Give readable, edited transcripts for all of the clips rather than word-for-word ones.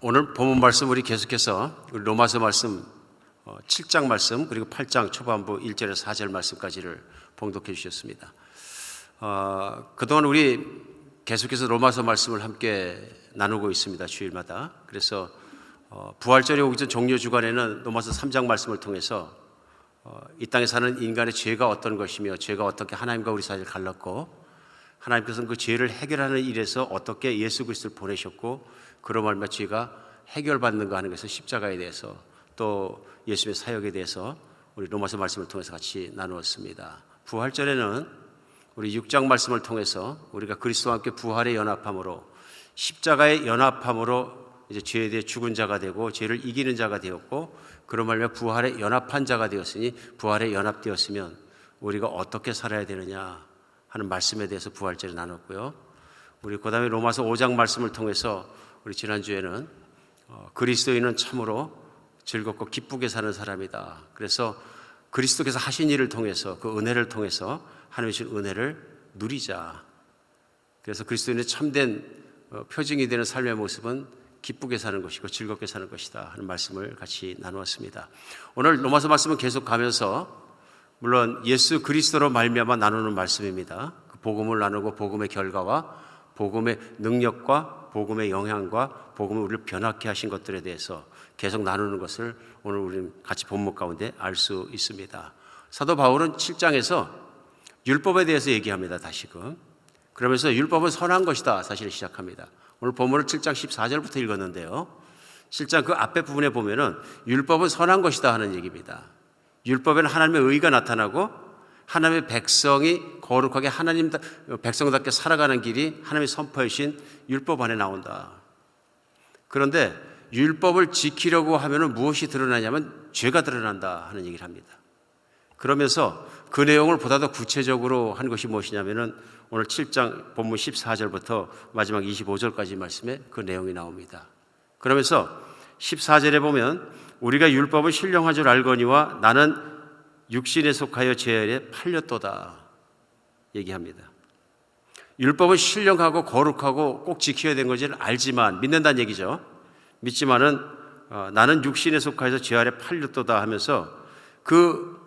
오늘 본문 말씀 우리 계속해서 우리 로마서 말씀 7장 말씀 그리고 8장 초반부 1절에서 4절 말씀까지를 봉독해 주셨습니다. 그동안 우리 계속해서 로마서 말씀을 함께 나누고 있습니다. 주일마다. 그래서 부활절이 오기 전 종료 주간에는 로마서 3장 말씀을 통해서 이 땅에 사는 인간의 죄가 어떤 것이며 죄가 어떻게 하나님과 우리 사이를 갈랐고 하나님께서는 그 죄를 해결하는 일에서 어떻게 예수 그리스도를 보내셨고 그로 말미암아 죄가 해결받는가 하는 것에서 십자가에 대해서 또 예수님의 사역에 대해서 우리 로마서 말씀을 통해서 같이 나누었습니다. 부활절에는 우리 6장 말씀을 통해서 우리가 그리스도와 함께 부활의 연합함으로 십자가의 연합함으로 이제 죄에 대해 죽은 자가 되고 죄를 이기는 자가 되었고 그로 말미암아 부활의 연합한 자가 되었으니 부활에 연합되었으면 우리가 어떻게 살아야 되느냐 하는 말씀에 대해서 부활절에 나눴고요. 우리 그다음에 로마서 5장 말씀을 통해서 우리 지난주에는 그리스도인은 참으로 즐겁고 기쁘게 사는 사람이다. 그래서 그리스도께서 하신 일을 통해서 그 은혜를 통해서 하나님의 주신 은혜를 누리자. 그래서 그리스도인의 참된 표징이 되는 삶의 모습은 기쁘게 사는 것이고 즐겁게 사는 것이다 하는 말씀을 같이 나누었습니다. 오늘 로마서 말씀은 계속 가면서 물론 예수 그리스도로 말미암아 나누는 말씀입니다. 그 복음을 나누고 복음의 결과와 복음의 능력과 복음의 영향과 복음을 우리를 변화케 하신 것들에 대해서 계속 나누는 것을 오늘 우리는 같이 본문 가운데 알 수 있습니다. 사도 바울은 7장에서 율법에 대해서 얘기합니다. 다시금. 그러면서 율법은 선한 것이다 사실을 시작합니다. 오늘 본문을 7장 14절부터 읽었는데요. 7장 그 앞에 부분에 보면은 율법은 선한 것이다 하는 얘기입니다. 율법에는 하나님의 의가 나타나고 하나님의 백성이 거룩하게 하나님 백성답게 살아가는 길이 하나님이 선포해 주신 율법 안에 나온다. 그런데 율법을 지키려고 하면 무엇이 드러나냐면 죄가 드러난다 하는 얘기를 합니다. 그러면서 그 내용을 보다 더 구체적으로 한 것이 무엇이냐면은 오늘 7장 본문 14절부터 마지막 25절까지 말씀에 그 내용이 나옵니다. 그러면서 14절에 보면 우리가 율법을 신령한 줄 알거니와 나는 육신에 속하여 죄에 팔렸도다 얘기합니다. 율법은 신령하고 거룩하고 꼭 지켜야 되는 것을 알지만 믿는다는 얘기죠. 믿지만은 나는 육신에 속하여서 죄 아래 팔렸도다 하면서 그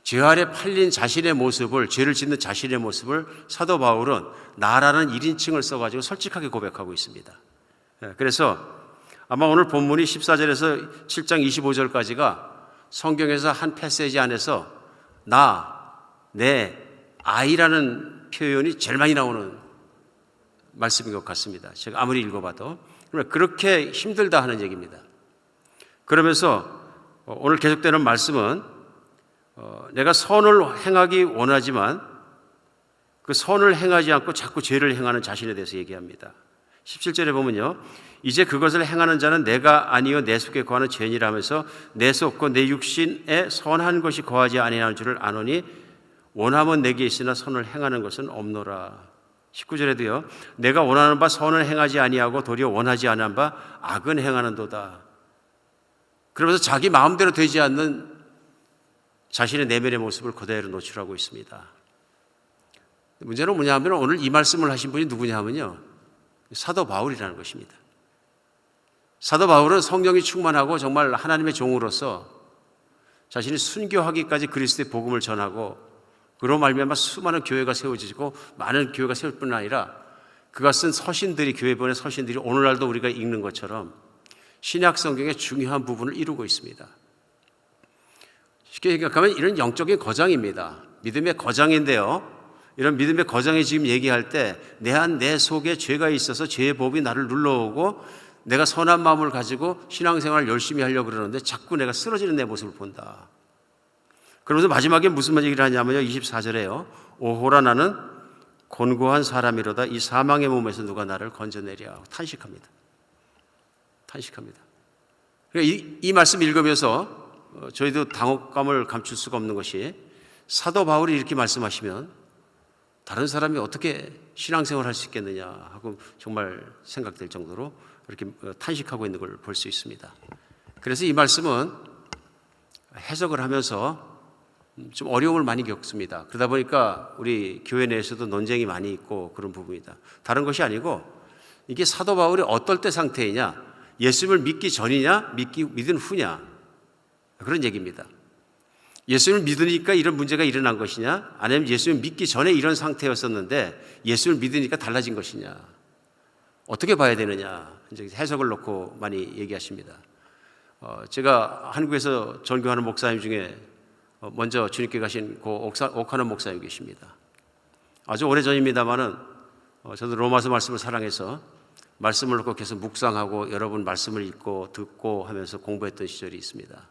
죄 아래 팔린 자신의 모습을 죄를 짓는 자신의 모습을 사도 바울은 나라는 1인칭을 써가지고 솔직하게 고백하고 있습니다. 그래서 아마 오늘 본문이 14절에서 7장 25절까지가 성경에서 한 패시지 안에서 나, 내, 아이라는 표현이 제일 많이 나오는 말씀인 것 같습니다. 제가 아무리 읽어봐도. 그렇게 힘들다 하는 얘기입니다. 그러면서 오늘 계속되는 말씀은 내가 선을 행하기 원하지만 그 선을 행하지 않고 자꾸 죄를 행하는 자신에 대해서 얘기합니다. 17절에 보면요. 이제 그것을 행하는 자는 내가 아니요 내 속에 거하는 죄니라 하면서 내 속고 내 육신에 선한 것이 거하지 아니하는 줄을 아노니 원함은 내게 있으나 선을 행하는 것은 없노라. 19절에도요. 내가 원하는 바 선을 행하지 아니하고 도리어 원하지 않은 바 악은 행하는도다. 그러면서 자기 마음대로 되지 않는 자신의 내면의 모습을 그대로 노출하고 있습니다. 문제는 뭐냐면 오늘 이 말씀을 하신 분이 누구냐면요. 사도 바울이라는 것입니다. 사도 바울은 성령이 충만하고 정말 하나님의 종으로서 자신이 순교하기까지 그리스도의 복음을 전하고 그로 말미암아 수많은 교회가 세워지고 많은 교회가 세울 뿐 아니라 그가 쓴 서신들이 교회본의 서신들이 오늘날도 우리가 읽는 것처럼 신약 성경의 중요한 부분을 이루고 있습니다. 쉽게 생각하면 이런 영적인 거장입니다. 믿음의 거장인데요. 이런 믿음의 거장이 지금 얘기할 때 내 속에 죄가 있어서 죄의 법이 나를 눌러오고 내가 선한 마음을 가지고 신앙생활을 열심히 하려고 그러는데 자꾸 내가 쓰러지는 내 모습을 본다. 그러면서 마지막에 무슨 얘기를 하냐면요. 24절에요. 오호라 나는 곤고한 사람이로다. 이 사망의 몸에서 누가 나를 건져내랴. 탄식합니다. 탄식합니다. 이 말씀 읽으면서 저희도 당혹감을 감출 수가 없는 것이 사도 바울이 이렇게 말씀하시면 다른 사람이 어떻게 신앙생활을 할 수 있겠느냐 하고 정말 생각될 정도로 이렇게 탄식하고 있는 걸 볼 수 있습니다. 그래서 이 말씀은 해석을 하면서 좀 어려움을 많이 겪습니다. 그러다 보니까 우리 교회 내에서도 논쟁이 많이 있고 그런 부분이다. 다른 것이 아니고 이게 사도 바울이 어떨 때 상태이냐? 예수님을 믿기 전이냐? 믿은 후냐? 그런 얘기입니다. 예수님을 믿으니까 이런 문제가 일어난 것이냐? 아니면 예수님을 믿기 전에 이런 상태였었는데 예수님을 믿으니까 달라진 것이냐? 어떻게 봐야 되느냐? 이제 해석을 놓고 많이 얘기하십니다. 제가 한국에서 전교하는 목사님 중에 먼저 주님께 가신 고 옥하는 목사님 계십니다. 아주 오래전입니다마는 저도 로마서 말씀을 사랑해서 말씀을 놓고 계속 묵상하고 여러 번 말씀을 읽고 듣고 하면서 공부했던 시절이 있습니다.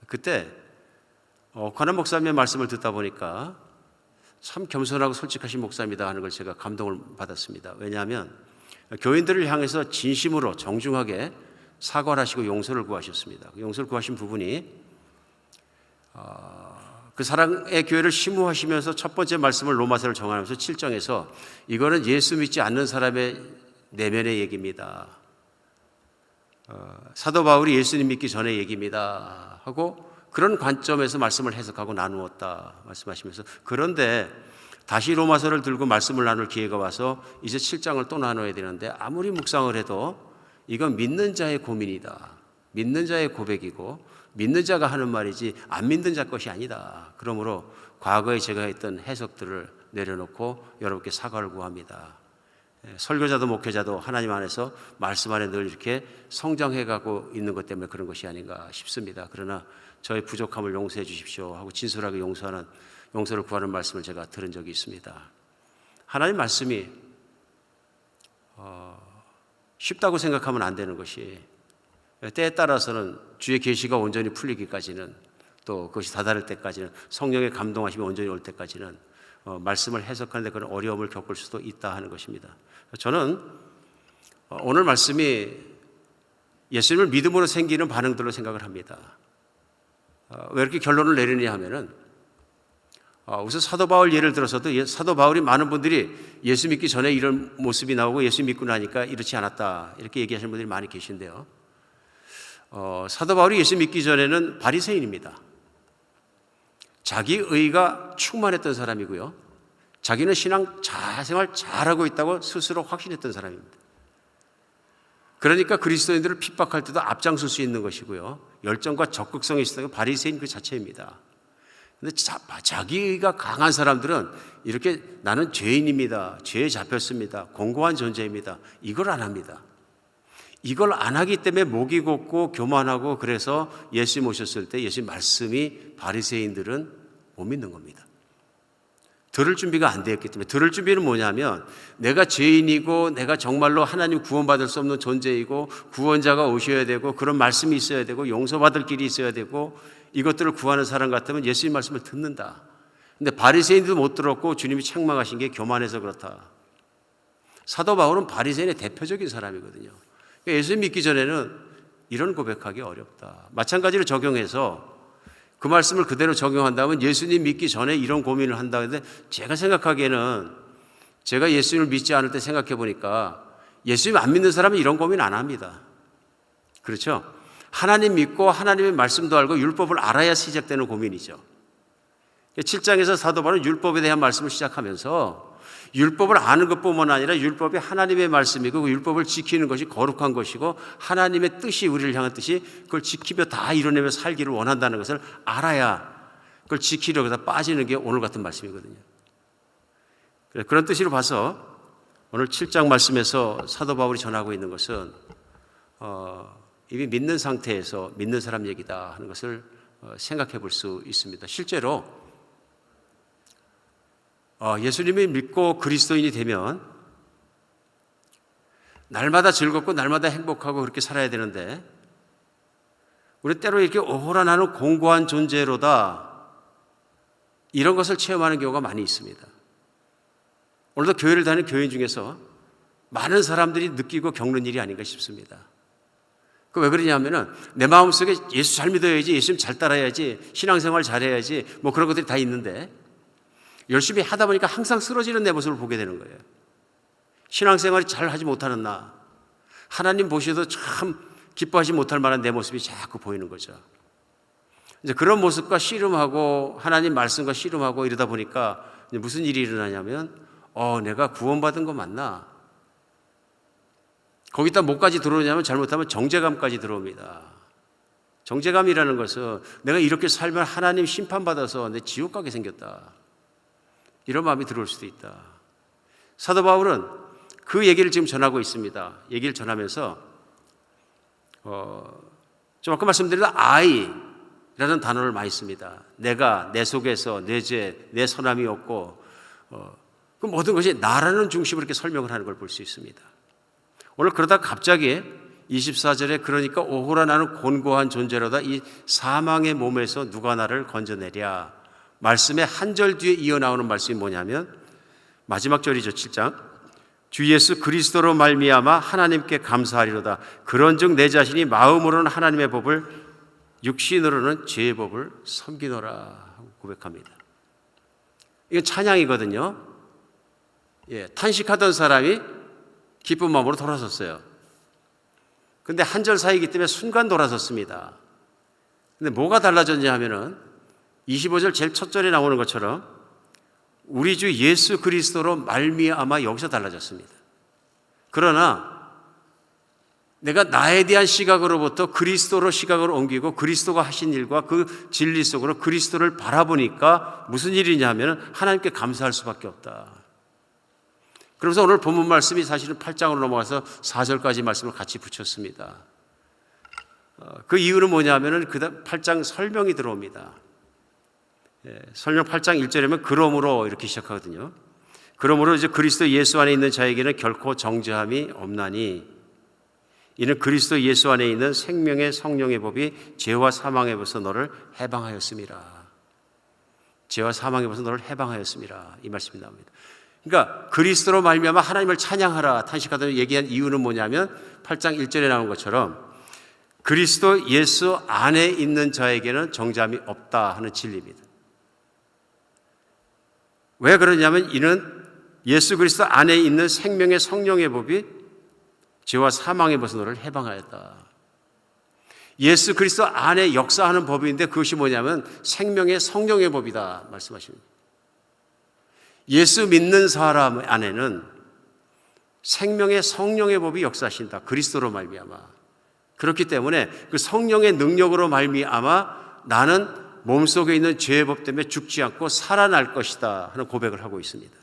그때 옥하는 목사님의 말씀을 듣다 보니까 참 겸손하고 솔직하신 목사입니다 하는 걸 제가 감동을 받았습니다. 왜냐하면 교인들을 향해서 진심으로 정중하게 사과를 하시고 용서를 구하셨습니다. 용서를 구하신 부분이 그 사랑의 교회를 심호하시면서 첫 번째 말씀을 로마서를 정하면서 7장에서 이거는 예수 믿지 않는 사람의 내면의 얘기입니다. 사도 바울이 예수님 믿기 전의 얘기입니다 하고 그런 관점에서 말씀을 해석하고 나누었다 말씀하시면서 그런데 다시 로마서를 들고 말씀을 나눌 기회가 와서 이제 7장을 또 나눠야 되는데 아무리 묵상을 해도 이건 믿는 자의 고민이다. 믿는 자의 고백이고 믿는 자가 하는 말이지 안 믿는 자 것이 아니다. 그러므로 과거에 제가 했던 해석들을 내려놓고 여러분께 사과를 구합니다. 설교자도 목회자도 하나님 안에서 말씀 안에 늘 이렇게 성장해가고 있는 것 때문에 그런 것이 아닌가 싶습니다. 그러나 저의 부족함을 용서해 주십시오 하고 진솔하게 용서를 구하는 말씀을 제가 들은 적이 있습니다. 하나님 말씀이 쉽다고 생각하면 안 되는 것이 때에 따라서는 주의 계시가 온전히 풀리기까지는 또 그것이 다다를 때까지는 성령의 감동하심이 온전히 올 때까지는 말씀을 해석하는데 그런 어려움을 겪을 수도 있다 하는 것입니다. 저는 오늘 말씀이 예수님을 믿음으로 생기는 반응들로 생각을 합니다. 왜 이렇게 결론을 내리느냐 하면은 우선 사도 바울 예를 들어서도 사도 바울이 많은 분들이 예수 믿기 전에 이런 모습이 나오고 예수 믿고 나니까 이렇지 않았다 이렇게 얘기하시는 분들이 많이 계신데요. 사도 바울이 예수 믿기 전에는 바리새인입니다. 자기 의가 충만했던 사람이고요. 자기는 생활 잘하고 있다고 스스로 확신했던 사람입니다. 그러니까 그리스도인들을 핍박할 때도 앞장설 수 있는 것이고요. 열정과 적극성이 있었던 바리새인 그 자체입니다. 근데 자기가 강한 사람들은 이렇게 나는 죄인입니다. 죄에 잡혔습니다. 공고한 존재입니다. 이걸 안 합니다. 이걸 안 하기 때문에 목이 곧고 교만하고 그래서 예수님 오셨을 때 예수님 말씀이 바리새인들은 못 믿는 겁니다. 들을 준비가 안 되었기 때문에 들을 준비는 뭐냐면 내가 죄인이고 내가 정말로 하나님 구원받을 수 없는 존재이고 구원자가 오셔야 되고 그런 말씀이 있어야 되고 용서받을 길이 있어야 되고 이것들을 구하는 사람 같으면 예수님 말씀을 듣는다. 근데 바리새인도 못 들었고 주님이 책망하신 게 교만해서 그렇다. 사도 바울은 바리새인의 대표적인 사람이거든요. 예수님 믿기 전에는 이런 고백하기 어렵다. 마찬가지로 적용해서 그 말씀을 그대로 적용한다면 예수님 믿기 전에 이런 고민을 한다는데 제가 생각하기에는 제가 예수님을 믿지 않을 때 생각해 보니까 예수님 안 믿는 사람은 이런 고민 안 합니다. 그렇죠? 하나님 믿고 하나님의 말씀도 알고 율법을 알아야 시작되는 고민이죠. 7장에서 사도 바울은 율법에 대한 말씀을 시작하면서 율법을 아는 것뿐만 아니라 율법이 하나님의 말씀이고 그 율법을 지키는 것이 거룩한 것이고 하나님의 뜻이 우리를 향한 뜻이 그걸 지키며 다 이뤄내며 살기를 원한다는 것을 알아야 그걸 지키려고 해서 빠지는 게 오늘 같은 말씀이거든요. 그런 뜻으로 봐서 오늘 7장 말씀에서 사도 바울이 전하고 있는 것은 이미 믿는 상태에서 믿는 사람 얘기다 하는 것을 생각해 볼 수 있습니다. 실제로 예수님을 믿고 그리스도인이 되면 날마다 즐겁고 날마다 행복하고 그렇게 살아야 되는데 우리 때로 이렇게 오호라 나는 공고한 존재로다 이런 것을 체험하는 경우가 많이 있습니다. 오늘도 교회를 다니는 교인 중에서 많은 사람들이 느끼고 겪는 일이 아닌가 싶습니다. 왜 그러냐면은 내 마음속에 예수 잘 믿어야지, 예수님 잘 따라야지, 신앙생활 잘해야지 뭐 그런 것들이 다 있는데 열심히 하다 보니까 항상 쓰러지는 내 모습을 보게 되는 거예요. 신앙생활이 잘 하지 못하는 나, 하나님 보셔도 참 기뻐하지 못할 만한 내 모습이 자꾸 보이는 거죠. 이제 그런 모습과 씨름하고 하나님 말씀과 씨름하고 이러다 보니까 이제 무슨 일이 일어나냐면 내가 구원받은 거 맞나? 거기다 뭐까지 들어오냐면 잘못하면 정죄감까지 들어옵니다. 정죄감이라는 것은 내가 이렇게 살면 하나님 심판받아서 내 지옥 가게 생겼다, 이런 마음이 들어올 수도 있다. 사도 바울은 그 얘기를 지금 전하고 있습니다. 얘기를 전하면서 좀 아까 말씀드린 I라는 단어를 많이 씁니다. 내가, 내 속에서, 내 죄, 내 선함이 없고 그 모든 것이 나라는 중심으로 이렇게 설명을 하는 걸 볼 수 있습니다. 오늘 그러다 갑자기 24절에 그러니까 오호라 나는 곤고한 존재로다 이 사망의 몸에서 누가 나를 건져내랴, 말씀의 한 절 뒤에 이어나오는 말씀이 뭐냐면 마지막 절이죠. 7장 주 예수 그리스도로 말미암아 하나님께 감사하리로다. 그런즉 내 자신이 마음으로는 하나님의 법을 육신으로는 죄의 법을 섬기노라 하고 고백합니다. 이건 찬양이거든요. 탄식하던 사람이 기쁜 마음으로 돌아섰어요. 근데 한 절 사이이기 때문에 순간 돌아섰습니다. 근데 뭐가 달라졌냐 하면은 25절 제일 첫 절에 나오는 것처럼 우리 주 예수 그리스도로 말미암아 여기서 달라졌습니다. 그러나 내가 나에 대한 시각으로부터 그리스도로 시각을 옮기고 그리스도가 하신 일과 그 진리 속으로 그리스도를 바라보니까 무슨 일이냐 하면 하나님께 감사할 수밖에 없다. 그러면서 오늘 본문 말씀이 사실은 8장으로 넘어가서 4절까지 말씀을 같이 붙였습니다. 그 이유는 뭐냐 하면은 그 8장 설명이 들어옵니다. 설명 8장 1절이면 그러므로 이렇게 시작하거든요. 그러므로 이제 그리스도 예수 안에 있는 자에게는 결코 정죄함이 없나니 이는 그리스도 예수 안에 있는 생명의 성령의 법이 죄와 사망의 법에서 너를 해방하였음이라. 죄와 사망의 법에서 너를 해방하였음이라, 이 말씀이 나옵니다. 그러니까 그리스도로 말미암아 하나님을 찬양하라 탄식하다 얘기한 이유는 뭐냐면 8장 1절에 나온 것처럼 그리스도 예수 안에 있는 자에게는 정죄함이 없다 하는 진리입니다. 왜 그러냐면 이는 예수 그리스도 안에 있는 생명의 성령의 법이 죄와 사망의 법에서 너를 해방하였다. 예수 그리스도 안에 역사하는 법인데 그것이 뭐냐면 생명의 성령의 법이다 말씀하십니다. 예수 믿는 사람 안에는 생명의 성령의 법이 역사하신다. 그리스도로 말미암아. 그렇기 때문에 그 성령의 능력으로 말미암아 나는 몸속에 있는 죄의 법 때문에 죽지 않고 살아날 것이다 하는 고백을 하고 있습니다.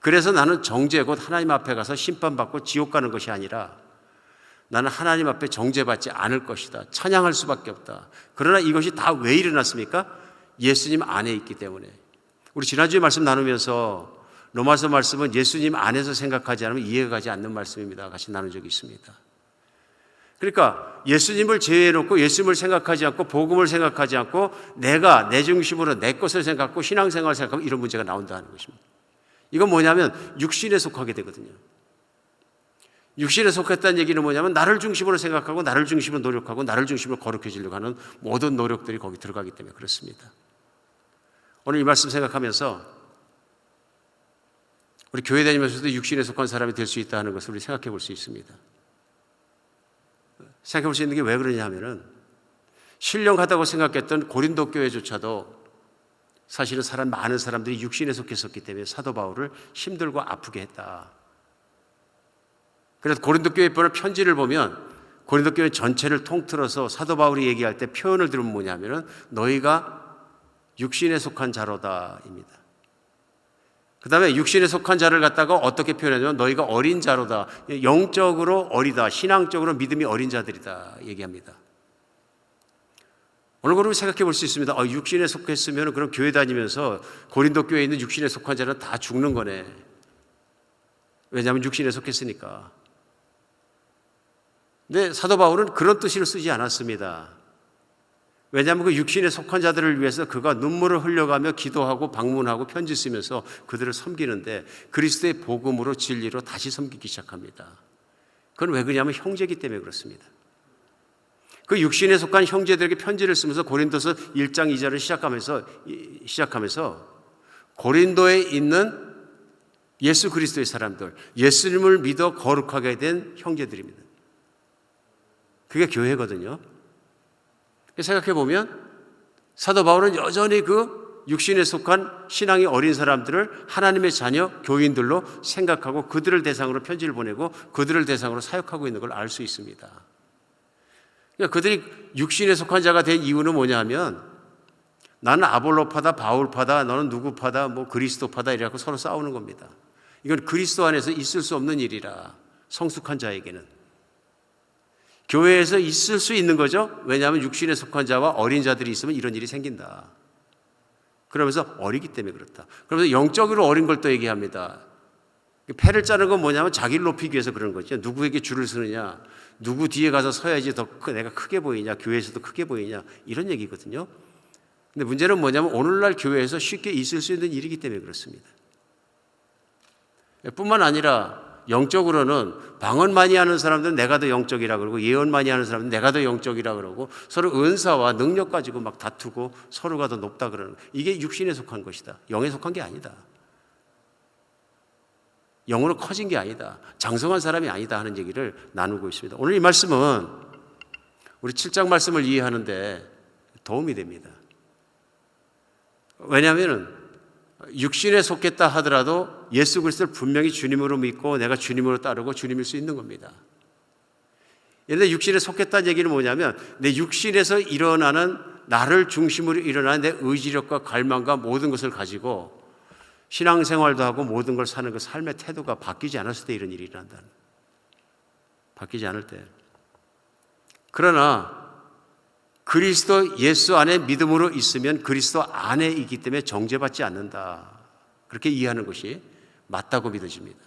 그래서 나는 정죄 곧 하나님 앞에 가서 심판받고 지옥 가는 것이 아니라 나는 하나님 앞에 정죄받지 않을 것이다. 찬양할 수밖에 없다. 그러나 이것이 다 왜 일어났습니까? 예수님 안에 있기 때문에. 우리 지난주에 말씀 나누면서 로마서 말씀은 예수님 안에서 생각하지 않으면 이해가 가지 않는 말씀입니다. 같이 나눈 적이 있습니다. 그러니까 예수님을 제외해놓고 예수님을 생각하지 않고 복음을 생각하지 않고 내가 내 중심으로 내 것을 생각하고 신앙생활을 생각하고 이런 문제가 나온다는 것입니다. 이건 뭐냐면 육신에 속하게 되거든요. 육신에 속했다는 얘기는 뭐냐면 나를 중심으로 생각하고 나를 중심으로 노력하고 나를 중심으로 거룩해지려고 하는 모든 노력들이 거기 들어가기 때문에 그렇습니다. 오늘 이 말씀 생각하면서 우리 교회 다니면서도 육신에 속한 사람이 될 수 있다는 것을 우리 생각해 볼 수 있습니다. 생각해 볼 수 있는 게 왜 그러냐 하면은 신령하다고 생각했던 고린도 교회조차도 사실은 많은 사람들이 육신에 속했었기 때문에 사도 바울을 힘들고 아프게 했다. 그래서 고린도 교회에 보낸 편지를 보면 고린도 교회 전체를 통틀어서 사도 바울이 얘기할 때 표현을 들으면 뭐냐면은 너희가 육신에 속한 자로다입니다. 그 다음에 육신에 속한 자를 갖다가 어떻게 표현하냐면 너희가 어린 자로다. 영적으로 어리다. 신앙적으로 믿음이 어린 자들이다 얘기합니다. 오늘 그러면 생각해 볼 수 있습니다. 육신에 속했으면 그럼 교회 다니면서 고린도 교회에 있는 육신에 속한 자는 다 죽는 거네. 왜냐하면 육신에 속했으니까. 근데 사도 바울은 그런 뜻으로 쓰지 않았습니다. 왜냐하면 그 육신에 속한 자들을 위해서 그가 눈물을 흘려가며 기도하고 방문하고 편지 쓰면서 그들을 섬기는데 그리스도의 복음으로 진리로 다시 섬기기 시작합니다. 그건 왜 그러냐면 형제이기 때문에 그렇습니다. 그 육신에 속한 형제들에게 편지를 쓰면서 고린도서 1장 2절을 시작하면서 고린도에 있는 예수 그리스도의 사람들, 예수님을 믿어 거룩하게 된 형제들입니다. 그게 교회거든요. 생각해 보면 사도 바울은 여전히 그 육신에 속한 신앙이 어린 사람들을 하나님의 자녀, 교인들로 생각하고 그들을 대상으로 편지를 보내고 그들을 대상으로 사역하고 있는 걸 알 수 있습니다. 그러니까 그들이 육신에 속한 자가 된 이유는 뭐냐 하면 나는 아볼로파다, 바울파다, 너는 누구파다, 뭐 그리스도파다 이래갖고 서로 싸우는 겁니다. 이건 그리스도 안에서 있을 수 없는 일이라 성숙한 자에게는. 교회에서 있을 수 있는 거죠. 왜냐하면 육신에 속한 자와 어린 자들이 있으면 이런 일이 생긴다. 그러면서 어리기 때문에 그렇다. 그러면서 영적으로 어린 걸 또 얘기합니다. 패를 짜는 건 뭐냐면 자기를 높이기 위해서 그런 거죠. 누구에게 줄을 서느냐, 누구 뒤에 가서 서야지 더 내가 크게 보이냐, 교회에서도 크게 보이냐, 이런 얘기거든요. 근데 문제는 뭐냐면 오늘날 교회에서 쉽게 있을 수 있는 일이기 때문에 그렇습니다. 뿐만 아니라 영적으로는 방언 많이 하는 사람들은 내가 더 영적이라 그러고 예언 많이 하는 사람들은 내가 더 영적이라 그러고 서로 은사와 능력 가지고 막 다투고 서로가 더 높다 그러는 거예요. 이게 육신에 속한 것이다. 영에 속한 게 아니다. 영으로 커진 게 아니다. 장성한 사람이 아니다 하는 얘기를 나누고 있습니다. 오늘 이 말씀은 우리 7장 말씀을 이해하는데 도움이 됩니다. 왜냐하면 육신에 속했다 하더라도 예수 그리스도를 분명히 주님으로 믿고 내가 주님으로 따르고 주님일 수 있는 겁니다. 그런데 육신에 속했다는 얘기는 뭐냐면 내 육신에서 일어나는 나를 중심으로 일어나는 내 의지력과 갈망과 모든 것을 가지고 신앙생활도 하고 모든 걸 사는 그 삶의 태도가 바뀌지 않았을 때 이런 일이 일어난다는 거예요. 바뀌지 않을 때. 그러나 그리스도 예수 안에 믿음으로 있으면 그리스도 안에 있기 때문에 정죄받지 않는다. 그렇게 이해하는 것이 맞다고 믿어집니다.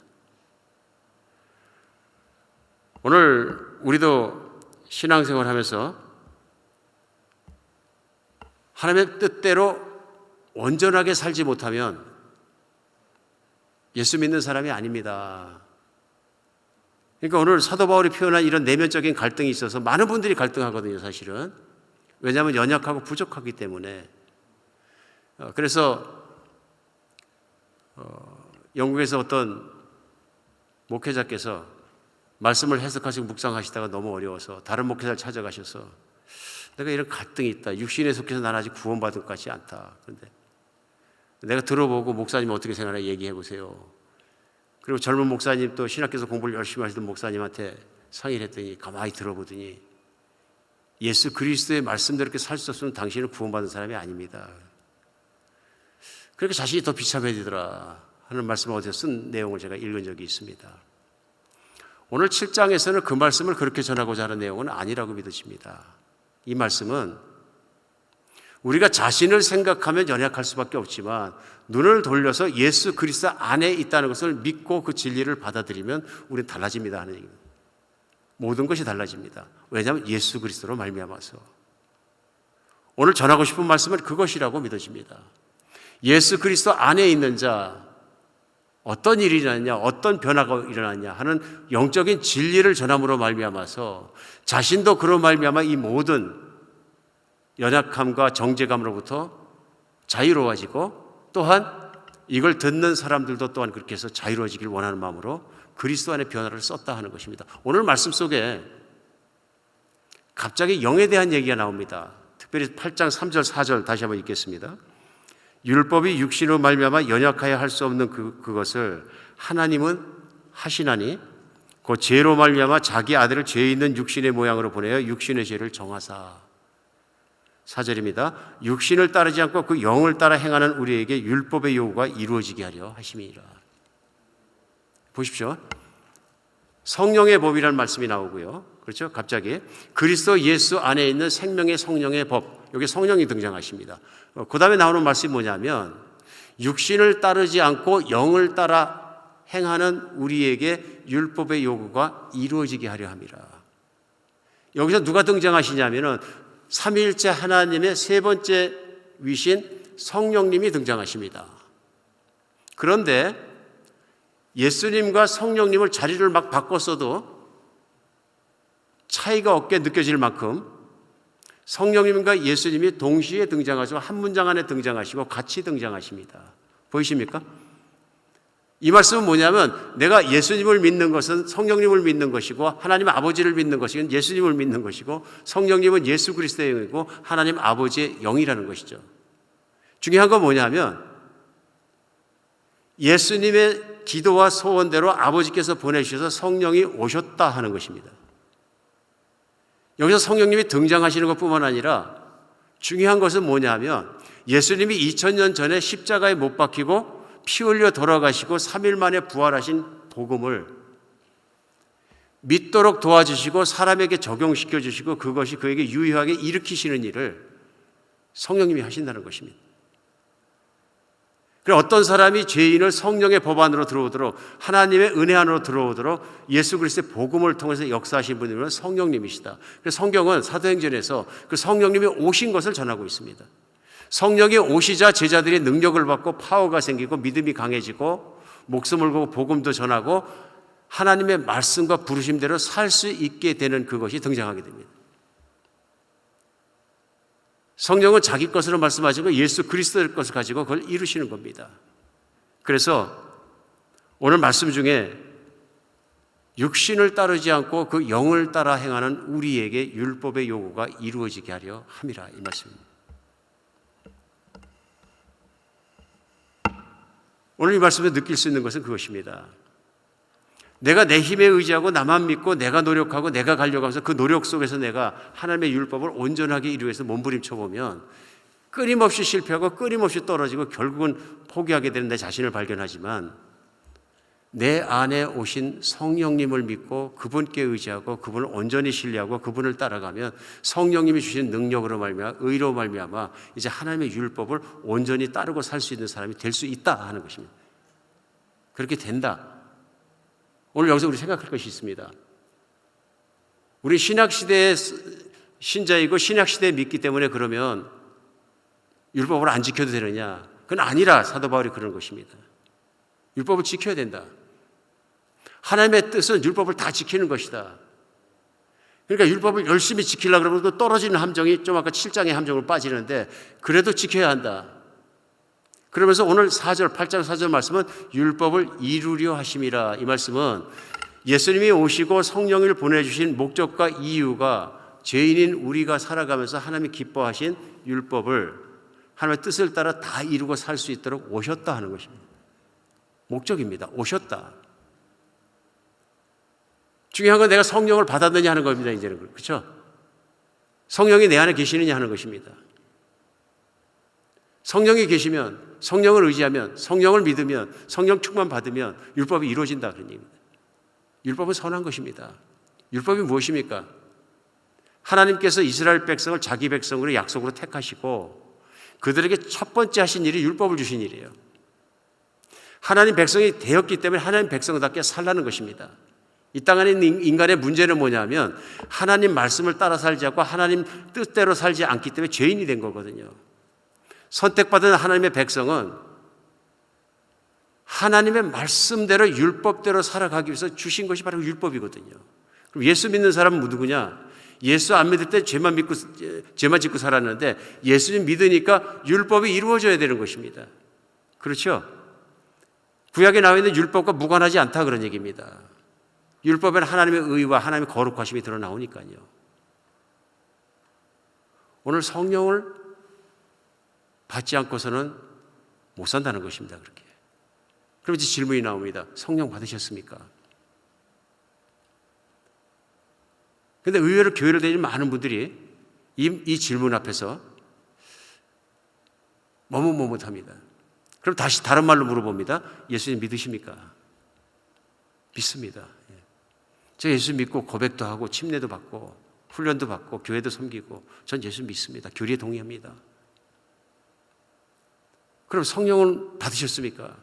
오늘 우리도 신앙생활 하면서 하나님의 뜻대로 온전하게 살지 못하면 예수 믿는 사람이 아닙니다. 그러니까 오늘 사도 바울이 표현한 이런 내면적인 갈등이 있어서 많은 분들이 갈등하거든요, 사실은. 왜냐하면 연약하고 부족하기 때문에. 그래서 영국에서 어떤 목회자께서 말씀을 해석하시고 묵상하시다가 너무 어려워서 다른 목회자를 찾아가셔서 내가 이런 갈등이 있다. 육신에 속해서 난 아직 구원받은 것 같지 않다. 그런데 내가 들어보고 목사님 어떻게 생각하나 얘기해 보세요. 그리고 젊은 목사님 또 신학교에서 공부를 열심히 하시던 목사님한테 상의를 했더니 가만히 들어보더니 예수 그리스도의 말씀대로 이렇게 살 수 없으면 당신은 구원받은 사람이 아닙니다. 그렇게 자신이 더 비참해지더라 하는 말씀을 어디서 쓴 내용을 제가 읽은 적이 있습니다. 오늘 7장에서는 그 말씀을 그렇게 전하고자 하는 내용은 아니라고 믿어집니다. 이 말씀은 우리가 자신을 생각하면 연약할 수밖에 없지만 눈을 돌려서 예수 그리스도 안에 있다는 것을 믿고 그 진리를 받아들이면 우리는 달라집니다 하는 얘기입니다. 모든 것이 달라집니다. 왜냐하면 예수 그리스도로 말미암아서. 오늘 전하고 싶은 말씀은 그것이라고 믿어집니다. 예수 그리스도 안에 있는 자, 어떤 일이 일어났냐, 어떤 변화가 일어났냐 하는 영적인 진리를 전함으로 말미암아서 자신도 그로 말미암아 이 모든 연약함과 정죄감으로부터 자유로워지고 또한 이걸 듣는 사람들도 또한 그렇게 해서 자유로워지길 원하는 마음으로 그리스도 안에 변화를 썼다 하는 것입니다. 오늘 말씀 속에 갑자기 영에 대한 얘기가 나옵니다. 특별히 8장 3절 4절 다시 한번 읽겠습니다. 율법이 육신으로 말미암아 연약하여 할 수 없는 그것을 하나님은 하시나니 그 죄로 말미암아 자기 아들을 죄 있는 육신의 모양으로 보내어 육신의 죄를 정하사. 4절입니다. 육신을 따르지 않고 그 영을 따라 행하는 우리에게 율법의 요구가 이루어지게 하려 하심이니라. 보십시오. 성령의 법이라는 말씀이 나오고요. 그렇죠? 갑자기 그리스도 예수 안에 있는 생명의 성령의 법, 여기 성령이 등장하십니다. 그 다음에 나오는 말씀이 뭐냐면 육신을 따르지 않고 영을 따라 행하는 우리에게 율법의 요구가 이루어지게 하려 함이라. 여기서 누가 등장하시냐면은 삼위일체 하나님의 세 번째 위신 성령님이 등장하십니다. 그런데 예수님과 성령님을 자리를 막 바꿨어도 차이가 없게 느껴질 만큼 성령님과 예수님이 동시에 등장하시고 한 문장 안에 등장하시고 같이 등장하십니다. 보이십니까? 이 말씀은 뭐냐면 내가 예수님을 믿는 것은 성령님을 믿는 것이고 하나님 아버지를 믿는 것이고 예수님을 믿는 것이고 성령님은 예수 그리스도의 영이고 하나님 아버지의 영이라는 것이죠. 중요한 건 뭐냐면 예수님의 기도와 소원대로 아버지께서 보내주셔서 성령이 오셨다 하는 것입니다. 여기서 성령님이 등장하시는 것뿐만 아니라 중요한 것은 뭐냐면 예수님이 2000년 전에 십자가에 못 박히고 피 흘려 돌아가시고 3일 만에 부활하신 복음을 믿도록 도와주시고 사람에게 적용시켜 주시고 그것이 그에게 유효하게 일으키시는 일을 성령님이 하신다는 것입니다. 그래서 어떤 사람이 죄인을 성령의 법 안으로 들어오도록 하나님의 은혜 안으로 들어오도록 예수 그리스도의 복음을 통해서 역사하신 분이면 성령님이시다. 그래서 성경은 사도행전에서 그 성령님이 오신 것을 전하고 있습니다. 성령이 오시자 제자들이 능력을 받고 파워가 생기고 믿음이 강해지고 목숨을 걸고 복음도 전하고 하나님의 말씀과 부르심대로 살 수 있게 되는 그것이 등장하게 됩니다. 성령은 자기 것으로 말씀하시고 예수 그리스도의 것을 가지고 그걸 이루시는 겁니다. 그래서 오늘 말씀 중에 육신을 따르지 않고 그 영을 따라 행하는 우리에게 율법의 요구가 이루어지게 하려 함이라 이 말씀입니다. 오늘 이 말씀에 느낄 수 있는 것은 그것입니다. 내가 내 힘에 의지하고 나만 믿고 내가 노력하고 내가 가려고 하면서 그 노력 속에서 내가 하나님의 율법을 온전하게 이루기 위해서 몸부림쳐 보면 끊임없이 실패하고 끊임없이 떨어지고 결국은 포기하게 되는 내 자신을 발견하지만 내 안에 오신 성령님을 믿고 그분께 의지하고 그분을 온전히 신뢰하고 그분을 따라가면 성령님이 주신 능력으로 말미암아 의로 말미암아 이제 하나님의 율법을 온전히 따르고 살 수 있는 사람이 될 수 있다 하는 것입니다. 그렇게 된다. 오늘 여기서 우리 생각할 것이 있습니다. 우리 신약시대의 신자이고 신약시대에 믿기 때문에 그러면 율법을 안 지켜도 되느냐? 그건 아니라 사도 바울이 그런 것입니다. 율법을 지켜야 된다. 하나님의 뜻은 율법을 다 지키는 것이다. 그러니까 율법을 열심히 지키려고 그러면 또 떨어지는 함정이 좀 아까 7장의 함정으로 빠지는데 그래도 지켜야 한다. 그러면서 오늘 4절, 8장 4절 말씀은 율법을 이루려 하심이라. 이 말씀은 예수님이 오시고 성령을 보내주신 목적과 이유가 죄인인 우리가 살아가면서 하나님이 기뻐하신 율법을 하나님의 뜻을 따라 다 이루고 살 수 있도록 오셨다 하는 것입니다. 목적입니다. 오셨다. 중요한 건 내가 성령을 받았느냐 하는 겁니다. 이제는 그렇죠? 성령이 내 안에 계시느냐 하는 것입니다. 성령이 계시면 성령을 의지하면 성령을 믿으면 성령 충만 받으면 율법이 이루어진다 그런 얘기입니다. 율법은 선한 것입니다. 율법이 무엇입니까? 하나님께서 이스라엘 백성을 자기 백성으로 약속으로 택하시고 그들에게 첫 번째 하신 일이 율법을 주신 일이에요. 하나님 백성이 되었기 때문에 하나님 백성답게 살라는 것입니다. 이 땅 안에 있는 인간의 문제는 뭐냐면 하나님 말씀을 따라 살지 않고 하나님 뜻대로 살지 않기 때문에 죄인이 된 거거든요. 선택받은 하나님의 백성은 하나님의 말씀대로 율법대로 살아가기 위해서 주신 것이 바로 율법이거든요. 그럼 예수 믿는 사람은 누구냐? 예수 안 믿을 때 죄만 짓고 살았는데 예수님 믿으니까 율법이 이루어져야 되는 것입니다. 그렇죠? 구약에 나와 있는 율법과 무관하지 않다 그런 얘기입니다. 율법에는 하나님의 의와 하나님의 거룩하심이 드러나오니까요. 오늘 성령을 받지 않고서는 못 산다는 것입니다. 그렇게. 그럼 이제 질문이 나옵니다. 성령 받으셨습니까? 그런데 의외로 교회를 다니는 많은 분들이 이 질문 앞에서 머뭇머뭇합니다. 그럼 다시 다른 말로 물어봅니다. 예수님 믿으십니까? 믿습니다. 제가 예수 믿고 고백도 하고 침례도 받고 훈련도 받고 교회도 섬기고 전 예수 믿습니다. 교리에 동의합니다. 그럼 성령은 받으셨습니까?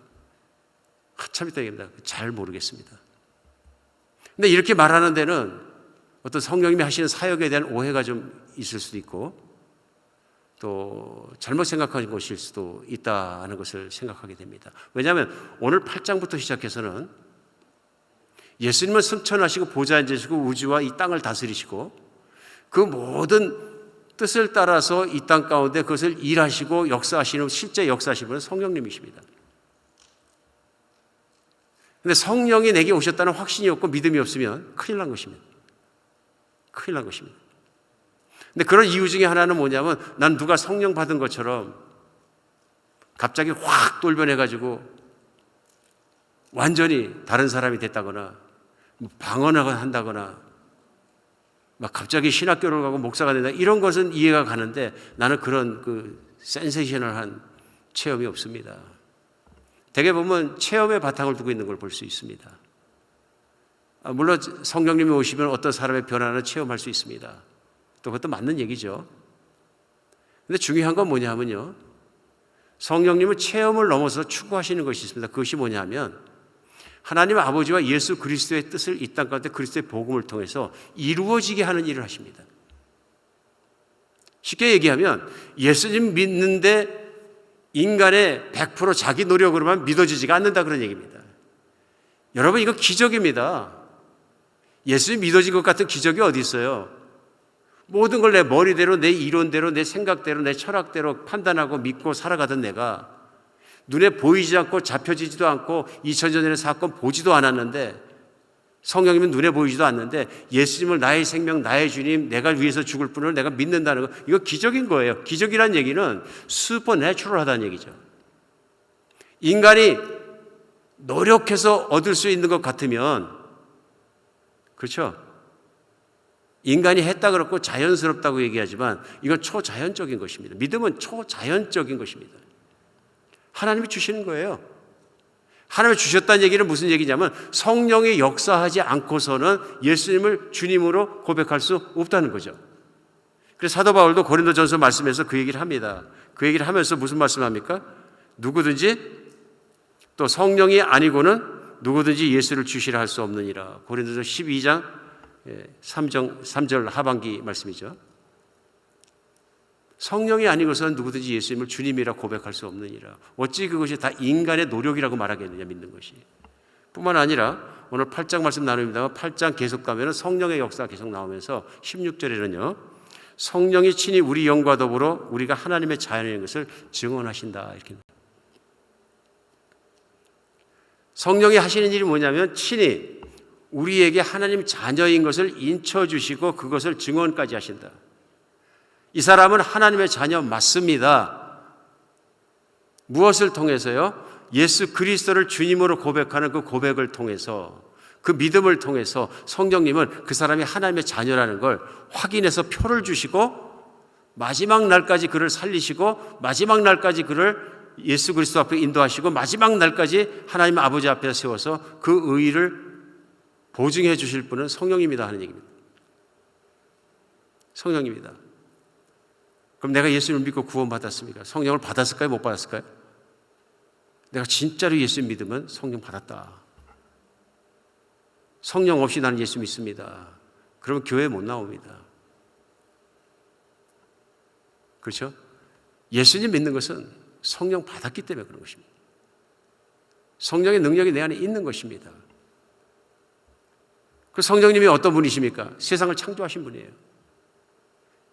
한참 있다 얘기합니다. 잘 모르겠습니다. 근데 이렇게 말하는 데는 어떤 성령님이 하시는 사역에 대한 오해가 좀 있을 수도 있고 또 잘못 생각하는 것일 수도 있다는 것을 생각하게 됩니다. 왜냐하면 오늘 8장부터 시작해서는 예수님은 승천하시고 보좌에 앉으시고 우주와 이 땅을 다스리시고 그 모든 뜻을 따라서 이 땅 가운데 그것을 일하시고 역사하시는 실제 역사하시는 분은 성령님이십니다. 그런데 성령이 내게 오셨다는 확신이 없고 믿음이 없으면 큰일 난 것입니다. 큰일 난 것입니다. 근데 그런 이유 중에 하나는 뭐냐면 난 누가 성령 받은 것처럼 갑자기 확 돌변해가지고 완전히 다른 사람이 됐다거나 방언을 한다거나 막 갑자기 신학교를 가고 목사가 된다, 이런 것은 이해가 가는데 나는 그런 센세이셔널한 체험이 없습니다. 대개 보면 체험의 바탕을 두고 있는 걸 볼 수 있습니다. 물론 성령님이 오시면 어떤 사람의 변화를 체험할 수 있습니다. 또 그것도 맞는 얘기죠. 근데 중요한 건 뭐냐 하면요, 성령님은 체험을 넘어서 추구하시는 것이 있습니다. 그것이 뭐냐 하면 하나님 아버지와 예수 그리스도의 뜻을 이 땅 가운데 그리스도의 복음을 통해서 이루어지게 하는 일을 하십니다. 쉽게 얘기하면 예수님 믿는데 인간의 100% 자기 노력으로만 믿어지지가 않는다, 그런 얘기입니다. 여러분, 이거 기적입니다. 예수님 믿어진 것 같은 기적이 어디 있어요? 모든 걸 내 머리대로, 내 이론대로, 내 생각대로, 내 철학대로 판단하고 믿고 살아가던 내가 눈에 보이지 않고 잡혀지지도 않고 2000년 전의 사건 보지도 않았는데, 성령님은 눈에 보이지도 않는데 예수님을 나의 생명, 나의 주님, 내가 위해서 죽을 분을 내가 믿는다는 거, 이거 기적인 거예요. 기적이란 얘기는 슈퍼내추럴하다는 얘기죠. 인간이 노력해서 얻을 수 있는 것 같으면, 그렇죠? 인간이 했다 그렇고 자연스럽다고 얘기하지만 이건 초자연적인 것입니다. 믿음은 초자연적인 것입니다. 하나님이 주시는 거예요. 하나님이 주셨다는 얘기는 무슨 얘기냐면 성령이 역사하지 않고서는 예수님을 주님으로 고백할 수 없다는 거죠. 그래서 사도 바울도 고린도전서 말씀에서 그 얘기를 합니다. 그 얘기를 하면서 무슨 말씀을 합니까? 누구든지 또 성령이 아니고는 누구든지 예수를 주시라 할 수 없느니라. 고린도전서 12장 3절 하반기 말씀이죠. 성령이 아니고서는 누구든지 예수님을 주님이라 고백할 수 없느니라. 어찌 그것이 다 인간의 노력이라고 말하겠느냐, 믿는 것이. 뿐만 아니라 오늘 8장 말씀 나눕니다만 8장 계속 가면 성령의 역사가 계속 나오면서 16절에는요, 성령이 친히 우리 영과 더불어 우리가 하나님의 자녀인 것을 증언하신다, 이렇게. 성령이 하시는 일이 뭐냐면 친히 우리에게 하나님 자녀인 것을 인쳐주시고 그것을 증언까지 하신다. 이 사람은 하나님의 자녀 맞습니다. 무엇을 통해서요? 예수 그리스도를 주님으로 고백하는 그 고백을 통해서, 그 믿음을 통해서 성령님은 그 사람이 하나님의 자녀라는 걸 확인해서 표를 주시고 마지막 날까지 그를 살리시고 마지막 날까지 그를 예수 그리스도 앞에 인도하시고 마지막 날까지 하나님 아버지 앞에 세워서 그 의의를 보증해 주실 분은 성령입니다 하는 얘기입니다. 성령입니다. 그럼 내가 예수를 믿고 구원받았습니까? 성령을 받았을까요? 못 받았을까요? 내가 진짜로 예수 믿으면 성령 받았다. 성령 없이 나는 예수 믿습니다. 그러면 교회 못 나옵니다. 그렇죠? 예수님 믿는 것은 성령 받았기 때문에 그런 것입니다. 성령의 능력이 내 안에 있는 것입니다. 그 성령님이 어떤 분이십니까? 세상을 창조하신 분이에요.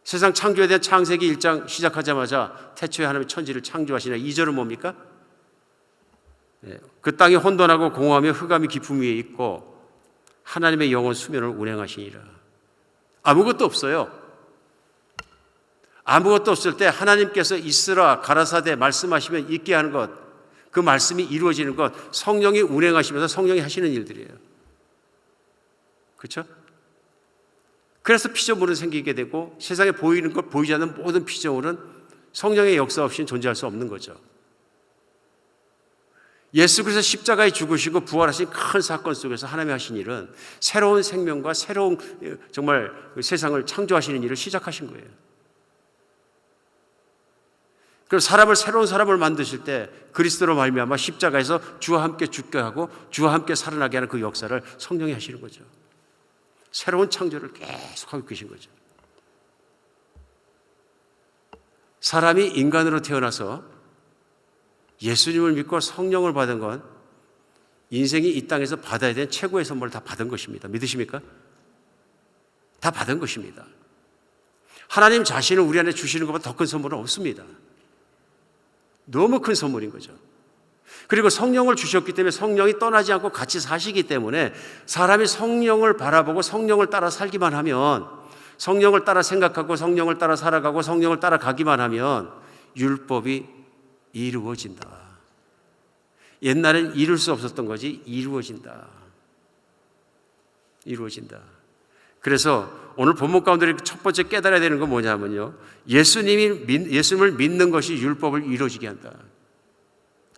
세상 창조에 대한 창세기 1장 시작하자마자 태초에 하나님의 천지를 창조하시나. 2절은 뭡니까? 그 땅이 혼돈하고 공허하며 흑암이 깊음 위에 있고 하나님의 영원 수면을 운행하시니라. 아무것도 없어요. 아무것도 없을 때 하나님께서 있으라 가라사대 말씀하시면 있게 하는 것, 그 말씀이 이루어지는 것, 성령이 운행하시면서 성령이 하시는 일들이에요. 그렇죠? 그래서 피조물은 생기게 되고 세상에 보이는 것, 보이지 않는 모든 피조물은 성령의 역사 없이는 존재할 수 없는 거죠. 예수 그리스도 십자가에 죽으시고 부활하신 큰 사건 속에서 하나님이 하신 일은 새로운 생명과 새로운 정말 세상을 창조하시는 일을 시작하신 거예요. 그럼 새로운 사람을 만드실 때 그리스도로 말미암아 십자가에서 주와 함께 죽게 하고 주와 함께 살아나게 하는 그 역사를 성령이 하시는 거죠. 새로운 창조를 계속하고 계신 거죠. 사람이 인간으로 태어나서 예수님을 믿고 성령을 받은 건 인생이 이 땅에서 받아야 되는 최고의 선물을 다 받은 것입니다. 믿으십니까? 다 받은 것입니다. 하나님 자신을 우리 안에 주시는 것보다 더 큰 선물은 없습니다. 너무 큰 선물인 거죠. 그리고 성령을 주셨기 때문에 성령이 떠나지 않고 같이 사시기 때문에 사람이 성령을 바라보고 성령을 따라 살기만 하면, 성령을 따라 생각하고 성령을 따라 살아가고 성령을 따라 가기만 하면 율법이 이루어진다. 옛날엔 이룰 수 없었던 것이 이루어진다. 이루어진다. 그래서 오늘 본문 가운데 첫 번째 깨달아야 되는 건 뭐냐면요, 예수님을 믿는 것이 율법을 이루어지게 한다.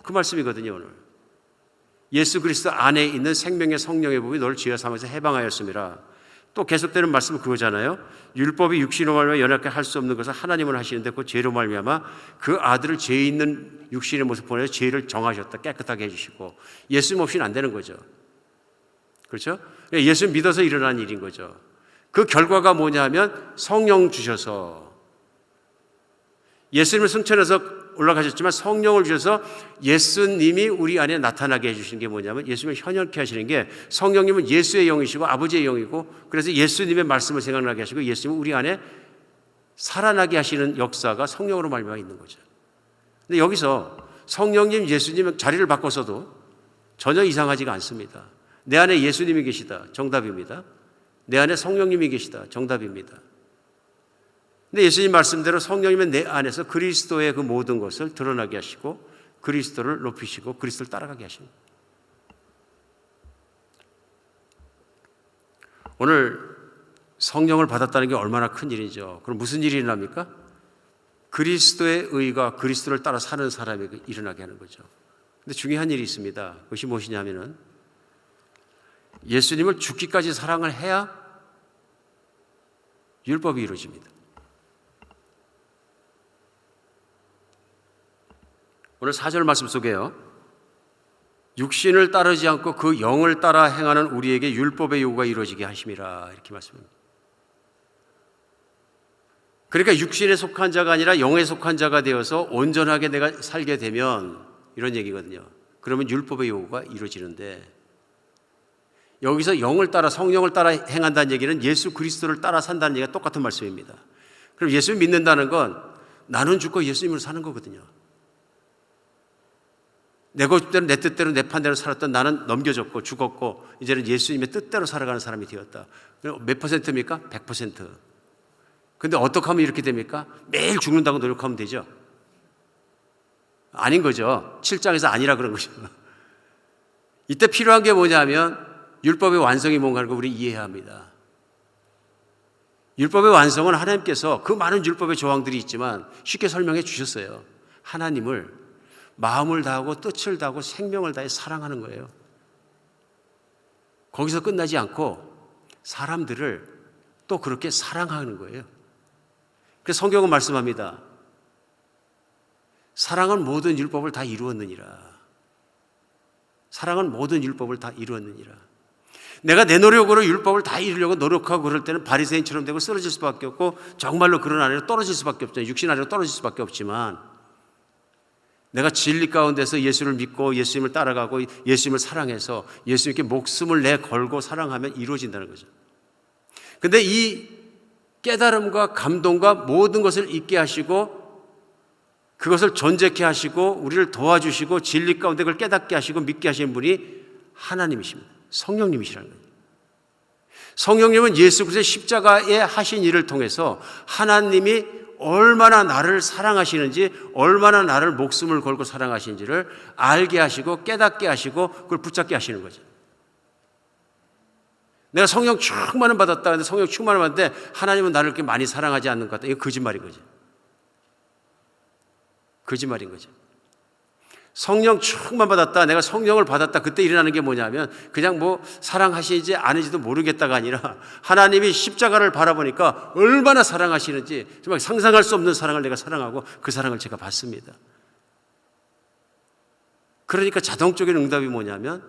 그 말씀이거든요. 오늘 예수 그리스도 안에 있는 생명의 성령의 부분이 너를 죄와 사망에서 해방하였음이라. 또 계속되는 말씀은 그거잖아요. 율법이 육신으로 말미암아 연약하게 할 수 없는 것을 하나님은 하시는데 그 죄로 말미암아 그 아들을 죄 있는 육신의 모습 보내서 죄를 정하셨다. 깨끗하게 해주시고. 예수님 없이는 안 되는 거죠. 그렇죠? 예수 믿어서 일어난 일인 거죠. 그 결과가 뭐냐면 성령 주셔서, 예수님을 승천해서 올라가셨지만 성령을 주셔서 예수님이 우리 안에 나타나게 해주시는 게 뭐냐면, 예수님을 현현케 하시는 게, 성령님은 예수의 영이시고 아버지의 영이고, 그래서 예수님의 말씀을 생각나게 하시고 예수님은 우리 안에 살아나게 하시는 역사가 성령으로 말미암아 있는 거죠. 근데 여기서 성령님, 예수님 자리를 바꿔서도 전혀 이상하지가 않습니다. 내 안에 예수님이 계시다. 정답입니다. 내 안에 성령님이 계시다. 정답입니다. 근데 예수님 말씀대로 성령님은 내 안에서 그리스도의 그 모든 것을 드러나게 하시고 그리스도를 높이시고 그리스도를 따라가게 하십니다. 오늘 성령을 받았다는 게 얼마나 큰 일이죠. 그럼 무슨 일이 일어납니까? 그리스도의 의가 그리스도를 따라 사는 사람이 일어나게 하는 거죠. 근데 중요한 일이 있습니다. 그것이 무엇이냐면은, 예수님을 죽기까지 사랑을 해야 율법이 이루어집니다. 오늘 4절 말씀 속에요, 육신을 따르지 않고 그 영을 따라 행하는 우리에게 율법의 요구가 이루어지게 하심이라, 이렇게 말씀합니다. 그러니까 육신에 속한 자가 아니라 영에 속한 자가 되어서 온전하게 내가 살게 되면, 이런 얘기거든요. 그러면 율법의 요구가 이루어지는데, 여기서 영을 따라, 성령을 따라 행한다는 얘기는 예수 그리스도를 따라 산다는 얘기가 똑같은 말씀입니다. 그럼 예수를 믿는다는 건 나는 죽고 예수님으로 사는 거거든요. 내 고집대로, 내 뜻대로, 내 판대로 살았던 나는 넘겨졌고 죽었고 이제는 예수님의 뜻대로 살아가는 사람이 되었다. 몇 퍼센트입니까? 100%. 근데 어떻게 하면 이렇게 됩니까? 매일 죽는다고 노력하면 되죠? 아닌 거죠. 7장에서 아니라 그런 거죠. 이때 필요한 게 뭐냐면, 율법의 완성이 뭔가를 우리 이해해야 합니다. 율법의 완성은 하나님께서, 그 많은 율법의 조항들이 있지만 쉽게 설명해 주셨어요. 하나님을 마음을 다하고 뜻을 다하고 생명을 다해 사랑하는 거예요. 거기서 끝나지 않고 사람들을 또 그렇게 사랑하는 거예요. 그래서 성경은 말씀합니다. 사랑은 모든 율법을 다 이루었느니라. 사랑은 모든 율법을 다 이루었느니라. 내가 내 노력으로 율법을 다 이루려고 노력하고 그럴 때는 바리새인처럼 되고 쓰러질 수밖에 없고, 정말로 그런 아래로 떨어질 수밖에 없잖아요. 육신 아래로 떨어질 수밖에 없지만, 내가 진리 가운데서 예수를 믿고 예수님을 따라가고 예수님을 사랑해서 예수님께 목숨을 내 걸고 사랑하면 이루어진다는 거죠. 근데 이 깨달음과 감동과 모든 것을 있게 하시고 그것을 전제케 하시고 우리를 도와주시고 진리 가운데 그걸 깨닫게 하시고 믿게 하시는 분이 하나님이십니다. 성령님이시라는 거예요. 성령님은 예수 그리스도의 십자가에 하신 일을 통해서 하나님이 얼마나 나를 사랑하시는지, 얼마나 나를 목숨을 걸고 사랑하시는지를 알게 하시고 깨닫게 하시고 그걸 붙잡게 하시는 거죠. 내가 성령 충만을 받았다. 근데 성령 충만을 받는데 하나님은 나를 그렇게 많이 사랑하지 않는 것 같다. 이거 거짓말인 거죠. 거짓말인 거죠. 성령 충만 받았다, 내가 성령을 받았다, 그때 일어나는 게 뭐냐면 그냥 뭐 사랑하시는지 아닌지도 모르겠다가 아니라 하나님이 십자가를 바라보니까 얼마나 사랑하시는지 정말 상상할 수 없는 사랑을 내가 사랑하고 그 사랑을 제가 받습니다. 그러니까 자동적인 응답이 뭐냐면,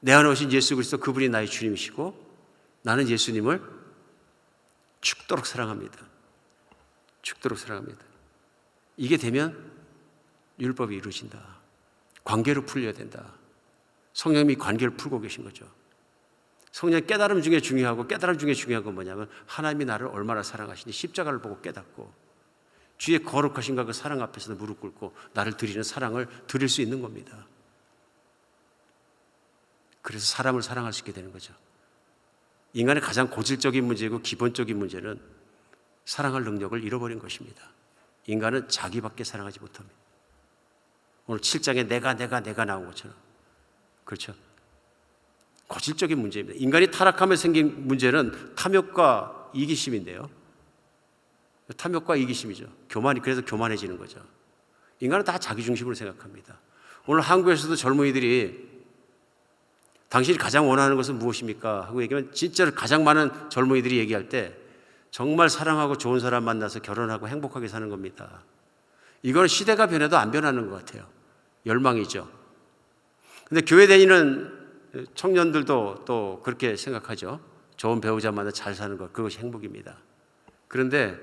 내 안에 오신 예수 그리스도, 그분이 나의 주님이시고 나는 예수님을 죽도록 사랑합니다. 죽도록 사랑합니다. 이게 되면 율법이 이루어진다. 관계로 풀려야 된다. 성령님이 관계를 풀고 계신 거죠. 성령의 깨달음 중에 중요하고, 깨달음 중에 중요한 건 뭐냐면 하나님이 나를 얼마나 사랑하시는지 십자가를 보고 깨닫고 주의 거룩하신가 그 사랑 앞에서 무릎 꿇고 나를 드리는 사랑을 드릴 수 있는 겁니다. 그래서 사람을 사랑할 수 있게 되는 거죠. 인간의 가장 고질적인 문제이고 기본적인 문제는 사랑할 능력을 잃어버린 것입니다. 인간은 자기밖에 사랑하지 못합니다. 오늘 7장에 내가 나온 것처럼. 그렇죠? 고질적인 문제입니다. 인간이 타락하며 생긴 문제는 탐욕과 이기심인데요. 탐욕과 이기심이죠. 그래서 교만해지는 거죠. 인간은 다 자기 중심으로 생각합니다. 오늘 한국에서도 젊은이들이 당신이 가장 원하는 것은 무엇입니까? 하고 얘기하면 진짜로 가장 많은 젊은이들이 얘기할 때 정말 사랑하고 좋은 사람 만나서 결혼하고 행복하게 사는 겁니다. 이거는 시대가 변해도 안 변하는 것 같아요. 열망이죠. 근데 교회 다니는 청년들도 또 그렇게 생각하죠. 좋은 배우자 만나 잘 사는 것, 그것이 행복입니다. 그런데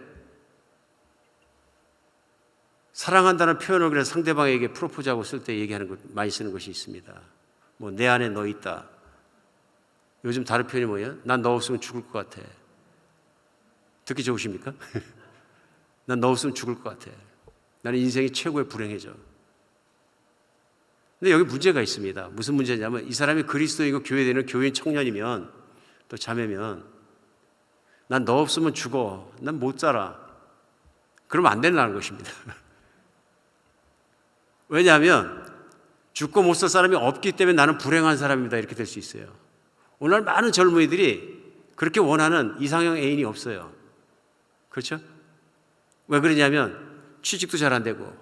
사랑한다는 표현을 그래서 상대방에게 프로포즈하고 쓸 때 얘기하는 것 많이 쓰는 것이 있습니다. 뭐 내 안에 너 있다. 요즘 다른 표현이 뭐예요? 난 너 없으면 죽을 것 같아. 듣기 좋으십니까? 난 너 없으면 죽을 것 같아. 나는 인생이 최고의 불행해져. 근데 여기 문제가 있습니다. 무슨 문제냐면 이 사람이 그리스도인이고 교회에 다니는 교인 청년이면 또 자매면 난 너 없으면 죽어. 난 못 살아. 그러면 안 된다는 것입니다. 왜냐하면 죽고 못 살 사람이 없기 때문에 나는 불행한 사람입니다. 이렇게 될 수 있어요. 오늘 많은 젊은이들이 그렇게 원하는 이상형 애인이 없어요. 그렇죠? 왜 그러냐면 취직도 잘 안 되고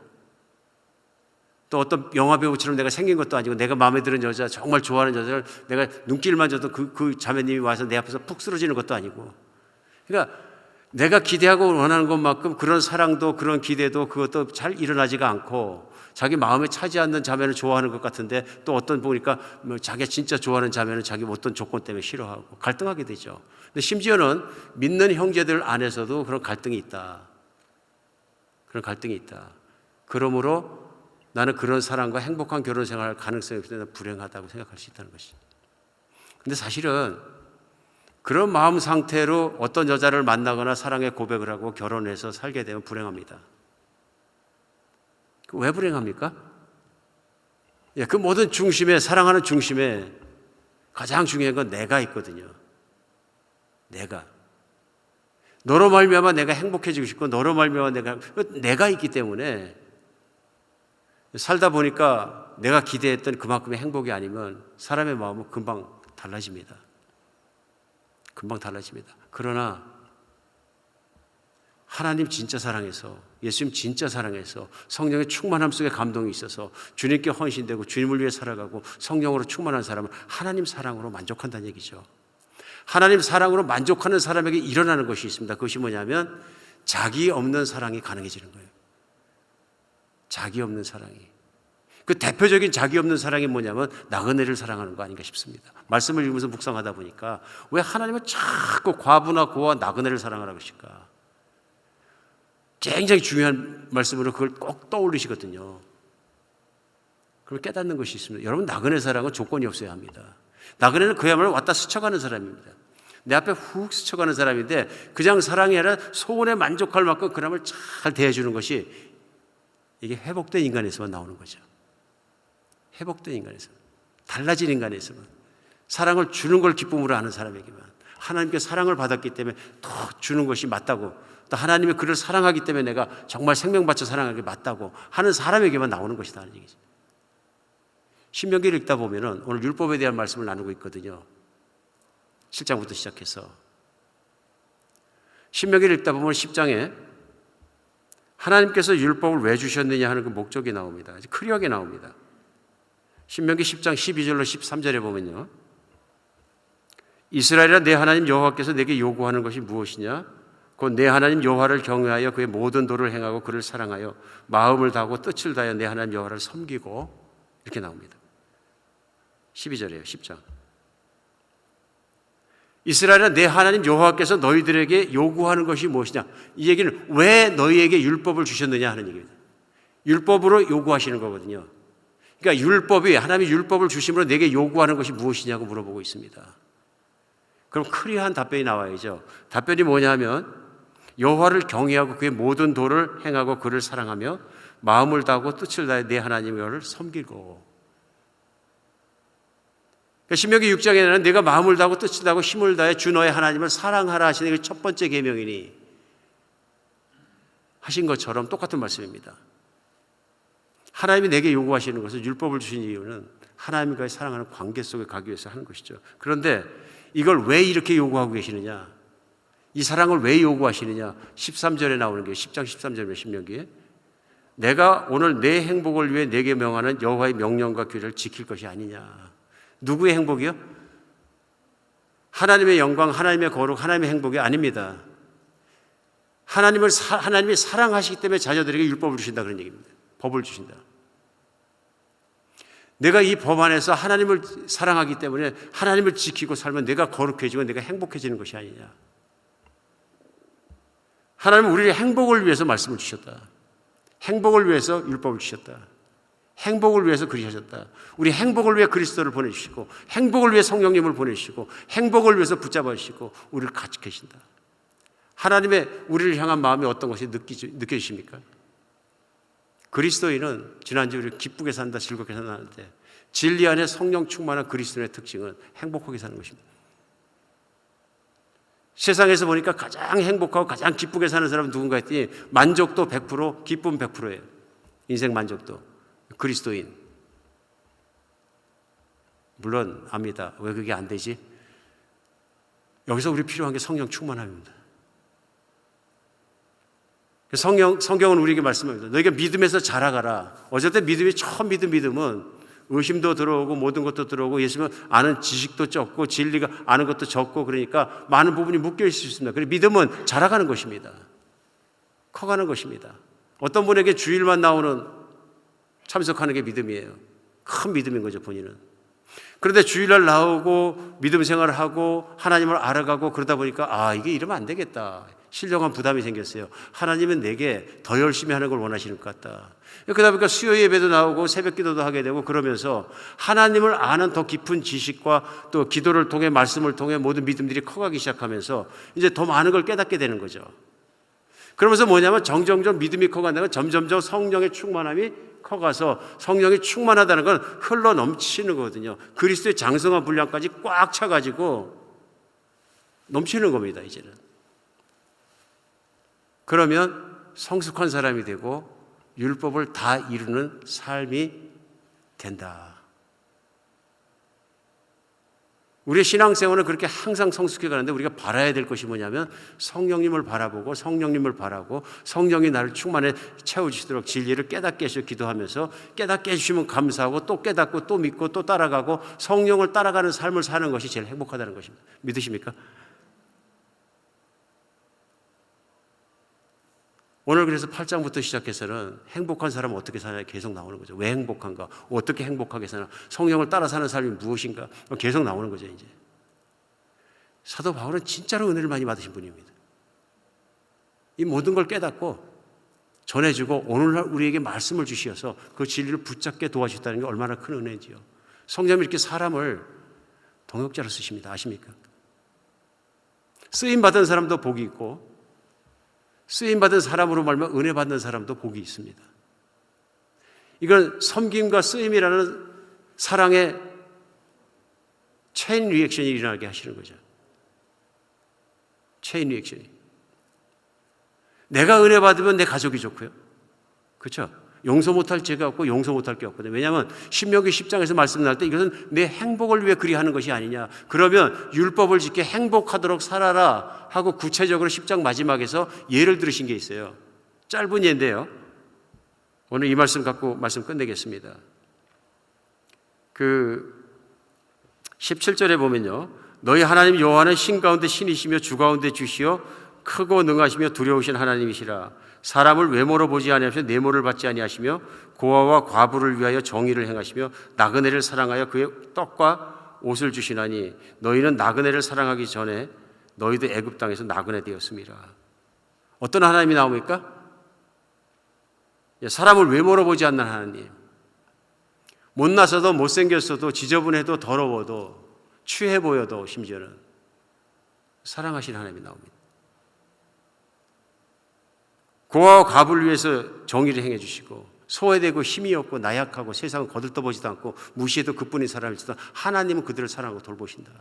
또 어떤 영화배우처럼 내가 생긴 것도 아니고 내가 마음에 드는 여자, 정말 좋아하는 여자를 내가 눈길만 줘도 그 자매님이 와서 내 앞에서 푹 쓰러지는 것도 아니고, 그러니까 내가 기대하고 원하는 것만큼 그런 사랑도 그런 기대도 그것도 잘 일어나지가 않고 자기 마음에 차지 않는 자매는 좋아하는 것 같은데 또 어떤 보니까 뭐 자기가 진짜 좋아하는 자매는 자기 어떤 조건 때문에 싫어하고 갈등하게 되죠. 근데 심지어는 믿는 형제들 안에서도 그런 갈등이 있다. 그런 갈등이 있다. 그러므로 나는 그런 사람과 행복한 결혼 생활할 가능성이 없을 때 불행하다고 생각할 수 있다는 것이죠. 근데 사실은 그런 마음 상태로 어떤 여자를 만나거나 사랑의 고백을 하고 결혼해서 살게 되면 불행합니다. 왜 불행합니까? 그 모든 중심에, 사랑하는 중심에 가장 중요한 건 내가 있거든요. 내가. 너로 말미암아 내가 행복해지고 싶고 너로 말미암아 내가 있기 때문에 살다 보니까 내가 기대했던 그만큼의 행복이 아니면 사람의 마음은 금방 달라집니다. 금방 달라집니다. 그러나 하나님 진짜 사랑해서, 예수님 진짜 사랑해서 성령의 충만함 속에 감동이 있어서 주님께 헌신되고 주님을 위해 살아가고 성령으로 충만한 사람은 하나님 사랑으로 만족한다는 얘기죠. 하나님 사랑으로 만족하는 사람에게 일어나는 것이 있습니다. 그것이 뭐냐면 자기 없는 사랑이 가능해지는 거예요. 자기 없는 사랑이. 그 대표적인 자기 없는 사랑이 뭐냐면 나그네를 사랑하는 거 아닌가 싶습니다. 말씀을 읽으면서 묵상하다 보니까 왜 하나님은 자꾸 과부나 고아 나그네를 사랑하라고 하실까? 굉장히 중요한 말씀으로 그걸 꼭 떠올리시거든요. 그걸 깨닫는 것이 있습니다. 여러분, 나그네 사랑은 조건이 없어야 합니다. 나그네는 그야말로 왔다 스쳐가는 사람입니다. 내 앞에 훅 스쳐가는 사람인데 그냥 사랑이 아니라 소원에 만족할 만큼 그 사람을 잘 대해주는 것이 이게 회복된 인간에서만 나오는 거죠. 회복된 인간에서, 달라진 인간에서만, 사랑을 주는 걸 기쁨으로 아는 사람에게만, 하나님께 사랑을 받았기 때문에 더 주는 것이 맞다고, 또 하나님이 그를 사랑하기 때문에 내가 정말 생명 바쳐 사랑하기 맞다고 하는 사람에게만 나오는 것이다 하는 얘기죠. 신명기를 읽다 보면은 오늘 율법에 대한 말씀을 나누고 있거든요. 7장부터 시작해서 신명기를 읽다 보면 10장에 하나님께서 율법을 왜 주셨느냐 하는 그 목적이 나옵니다. 크리하게 나옵니다. 신명기 10장 12절로 13절에 보면요, 이스라엘아, 내 하나님 여호와께서 내게 요구하는 것이 무엇이냐? 곧 내 하나님 여호와를 경외하여 그의 모든 도를 행하고 그를 사랑하여 마음을 다하고 뜻을 다하여 내 하나님 여호와를 섬기고, 이렇게 나옵니다. 12절이에요. 10장. 이스라엘아, 내 하나님 여호와께서 너희들에게 요구하는 것이 무엇이냐? 이 얘기는 왜 너희에게 율법을 주셨느냐 하는 얘기입니다. 율법으로 요구하시는 거거든요. 그러니까 율법이, 하나님이 율법을 주심으로 내게 요구하는 것이 무엇이냐고 물어보고 있습니다. 그럼 클리어한 답변이 나와야죠. 답변이 뭐냐 하면 여호와를 경외하고 그의 모든 도를 행하고 그를 사랑하며 마음을 다하고 뜻을 다해 내 하나님 여호와를 섬기고. 신명기 6장에는 내가 마음을 다하고 뜻을 다하고 힘을 다해 주 너의 하나님을 사랑하라 하시는 게 첫 번째 계명이니 하신 것처럼 똑같은 말씀입니다. 하나님이 내게 요구하시는 것은, 율법을 주신 이유는 하나님과의 사랑하는 관계 속에 가기 위해서 하는 것이죠. 그런데 이걸 왜 이렇게 요구하고 계시느냐, 이 사랑을 왜 요구하시느냐, 13절에 나오는 게 10장 13절에 신명기에 내가 오늘 내 행복을 위해 내게 명하는 여호와의 명령과 규례를 지킬 것이 아니냐. 누구의 행복이요? 하나님의 영광, 하나님의 거룩, 하나님의 행복이 아닙니다. 하나님이 사랑하시기 때문에 자녀들에게 율법을 주신다, 그런 얘기입니다. 법을 주신다. 내가 이 법 안에서 하나님을 사랑하기 때문에 하나님을 지키고 살면 내가 거룩해지고 내가 행복해지는 것이 아니냐. 하나님은 우리의 행복을 위해서 말씀을 주셨다. 행복을 위해서 율법을 주셨다. 행복을 위해서 그리셨다. 우리 행복을 위해 그리스도를 보내주시고, 행복을 위해 성령님을 보내주시고, 행복을 위해서 붙잡아 주시고 우리를 같이 계신다. 하나님의 우리를 향한 마음이 어떤 것이 느껴지십니까? 그리스도인은, 지난주 우리 기쁘게 산다, 즐겁게 산다 하는데, 진리 안에 성령 충만한 그리스도인의 특징은 행복하게 사는 것입니다. 세상에서 보니까 가장 행복하고 가장 기쁘게 사는 사람은 누군가 했더니 만족도 100%, 기쁨 100%예요. 인생 만족도. 그리스도인. 물론 압니다. 왜 그게 안 되지? 여기서 우리 필요한 게 성령 충만함입니다. 성경은 우리에게 말씀합니다. 너희가 믿음에서 자라가라. 어쨌든 믿음이 처음 믿음은 의심도 들어오고 모든 것도 들어오고, 예수님은 아는 지식도 적고 진리가 아는 것도 적고, 그러니까 많은 부분이 묶여 있을 수 있습니다. 그래서 믿음은 자라가는 것입니다. 커가는 것입니다. 어떤 분에게 주일만 나오는 참석하는 게 믿음이에요. 큰 믿음인 거죠, 본인은. 그런데 주일날 나오고 믿음 생활을 하고 하나님을 알아가고 그러다 보니까 이게 이러면 안 되겠다. 신령한 부담이 생겼어요. 하나님은 내게 더 열심히 하는 걸 원하시는 것 같다. 그러다 보니까 수요 예배도 나오고 새벽 기도도 하게 되고, 그러면서 하나님을 아는 더 깊은 지식과 또 기도를 통해, 말씀을 통해 모든 믿음들이 커가기 시작하면서 이제 더 많은 걸 깨닫게 되는 거죠. 그러면서 뭐냐면 점점점 믿음이 커간다는 건 점점점 성령의 충만함이 커가서, 성령이 충만하다는 건 흘러 넘치는 거거든요. 그리스도의 장성한 분량까지 꽉 차가지고 넘치는 겁니다, 이제는. 그러면 성숙한 사람이 되고 율법을 다 이루는 삶이 된다. 우리의 신앙생활은 그렇게 항상 성숙해 가는데, 우리가 바라야 될 것이 뭐냐면 성령님을 바라보고 성령님을 바라고, 성령이 나를 충만해 채워주시도록 진리를 깨닫게 해서 기도하면서, 깨닫게 해주시면 감사하고 또 깨닫고 또 믿고 또 따라가고 성령을 따라가는 삶을 사는 것이 제일 행복하다는 것입니다. 믿으십니까? 오늘 그래서 8장부터 시작해서는 행복한 사람은 어떻게 사냐 계속 나오는 거죠. 왜 행복한가? 어떻게 행복하게 사나? 성령을 따라 사는 삶이 무엇인가? 계속 나오는 거죠, 이제. 사도 바울은 진짜로 은혜를 많이 받으신 분입니다. 이 모든 걸 깨닫고 전해주고 오늘날 우리에게 말씀을 주셔서 그 진리를 붙잡게 도와주셨다는 게 얼마나 큰 은혜지요. 성령이 이렇게 사람을 동역자로 쓰십니다. 아십니까? 쓰임받은 사람도 복이 있고, 쓰임받은 사람으로 말하면 은혜 받는 사람도 복이 있습니다. 이건 섬김과 쓰임이라는 사랑의 체인 리액션이 일어나게 하시는 거죠. 체인 리액션이. 내가 은혜 받으면 내 가족이 좋고요. 그렇죠? 용서 못할 죄가 없고 용서 못할 게 없거든요. 왜냐하면 신명기 10장에서 말씀 나올 때 이것은 내 행복을 위해 그리하는 것이 아니냐. 그러면 율법을 지켜 행복하도록 살아라 하고 구체적으로 10장 마지막에서 예를 들으신 게 있어요. 짧은 예인데요. 오늘 이 말씀 갖고 말씀 끝내겠습니다. 17절에 보면요. 너희 하나님 여호와는 신 가운데 신이시며 주 가운데 주시여 크고 능하시며 두려우신 하나님이시라. 사람을 외모로 보지 아니하시며 내모를 받지 아니하시며 고아와 과부를 위하여 정의를 행하시며 나그네를 사랑하여 그의 떡과 옷을 주시나니 너희는 나그네를 사랑하기 전에 너희도 애굽 땅에서 나그네 되었습니다. 어떤 하나님이 나옵니까? 사람을 외모로 보지 않는 하나님. 못나서도 못생겼어도 지저분해도 더러워도 취해 보여도 심지어는 사랑하시는 하나님이 나옵니다. 고아와 과부를 위해서 정의를 행해 주시고, 소외되고 힘이 없고 나약하고 세상을 거들떠보지도 않고 무시해도 그뿐인 사람일지도 하나님은 그들을 사랑하고 돌보신다.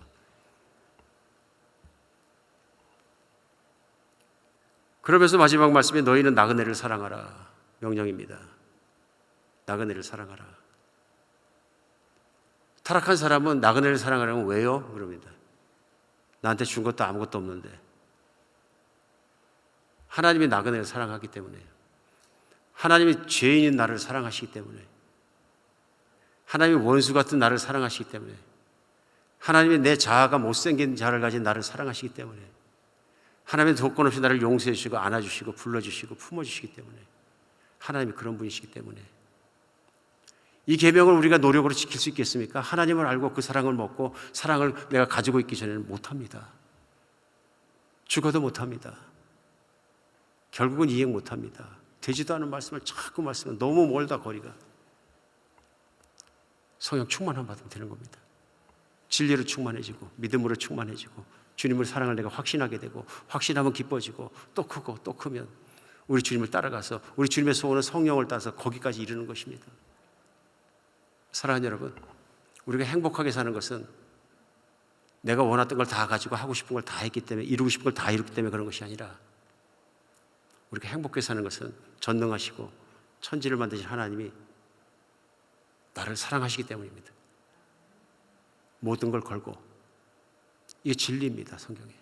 그러면서 마지막 말씀이 너희는 나그네를 사랑하라 명령입니다. 나그네를 사랑하라. 타락한 사람은 나그네를 사랑하려면 왜요? 그럽니다. 나한테 준 것도 아무것도 없는데. 하나님이 나그네를 사랑하기 때문에, 하나님이 죄인인 나를 사랑하시기 때문에, 하나님이 원수 같은 나를 사랑하시기 때문에, 하나님이 내 자아가 못생긴 자를 가진 나를 사랑하시기 때문에, 하나님의 조건 없이 나를 용서해 주시고 안아주시고 불러주시고 품어주시기 때문에, 하나님이 그런 분이시기 때문에 이 계명을 우리가 노력으로 지킬 수 있겠습니까? 하나님을 알고 그 사랑을 먹고 사랑을 내가 가지고 있기 전에는 못합니다. 죽어도 못합니다. 결국은 이해 못합니다. 되지도 않은 말씀을 자꾸 말씀은 너무 멀다 거리가. 성령 충만함 받으면 되는 겁니다. 진리로 충만해지고 믿음으로 충만해지고 주님의 사랑을 내가 확신하게 되고 확신하면 기뻐지고 또 크고 또 크면 우리 주님을 따라가서 우리 주님의 소원은 성령을 따라서 거기까지 이르는 것입니다. 사랑하는 여러분, 우리가 행복하게 사는 것은 내가 원했던 걸 다 가지고 하고 싶은 걸 다 했기 때문에 이루고 싶은 걸 다 이뤘기 때문에 그런 것이 아니라 우리가 행복하게 사는 것은 전능하시고 천지를 만드신 하나님이 나를 사랑하시기 때문입니다. 모든 걸 걸고 이게 진리입니다. 성경에.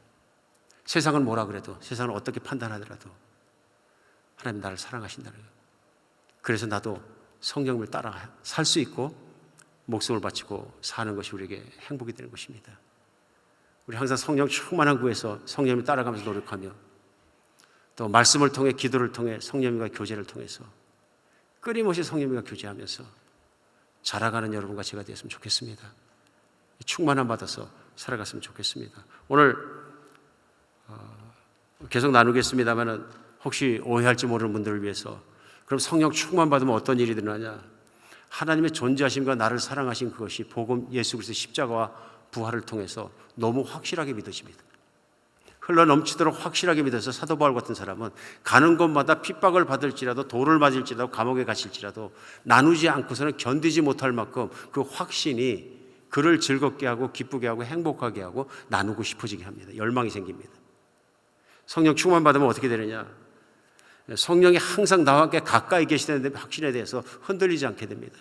세상은 뭐라 그래도 세상을 어떻게 판단하더라도 하나님 나를 사랑하신다는 거예요. 그래서 나도 성령을 따라 살 수 있고 목숨을 바치고 사는 것이 우리에게 행복이 되는 것입니다. 우리 항상 성령 충만한 구에서 성령을 따라가면서 노력하며 또 말씀을 통해 기도를 통해 성령과 교제를 통해서 끊임없이 성령과 교제하면서 자라가는 여러분과 제가 되었으면 좋겠습니다. 충만함 받아서 살아갔으면 좋겠습니다. 오늘 계속 나누겠습니다만 혹시 오해할지 모르는 분들을 위해서 그럼 성령 충만 받으면 어떤 일이 일어나냐? 하나님의 존재하심과 나를 사랑하신 그것이 복음 예수 그리스도의 십자가와 부활을 통해서 너무 확실하게 믿어집니다. 흘러넘치도록 확실하게 믿어서 사도 바울 같은 사람은 가는 곳마다 핍박을 받을지라도 돌을 맞을지라도 감옥에 갇힐지라도 나누지 않고서는 견디지 못할 만큼 그 확신이 그를 즐겁게 하고 기쁘게 하고 행복하게 하고 나누고 싶어지게 합니다. 열망이 생깁니다. 성령 충만 받으면 어떻게 되느냐? 성령이 항상 나와 함께 가까이 계시다는 확신에 대해서 흔들리지 않게 됩니다.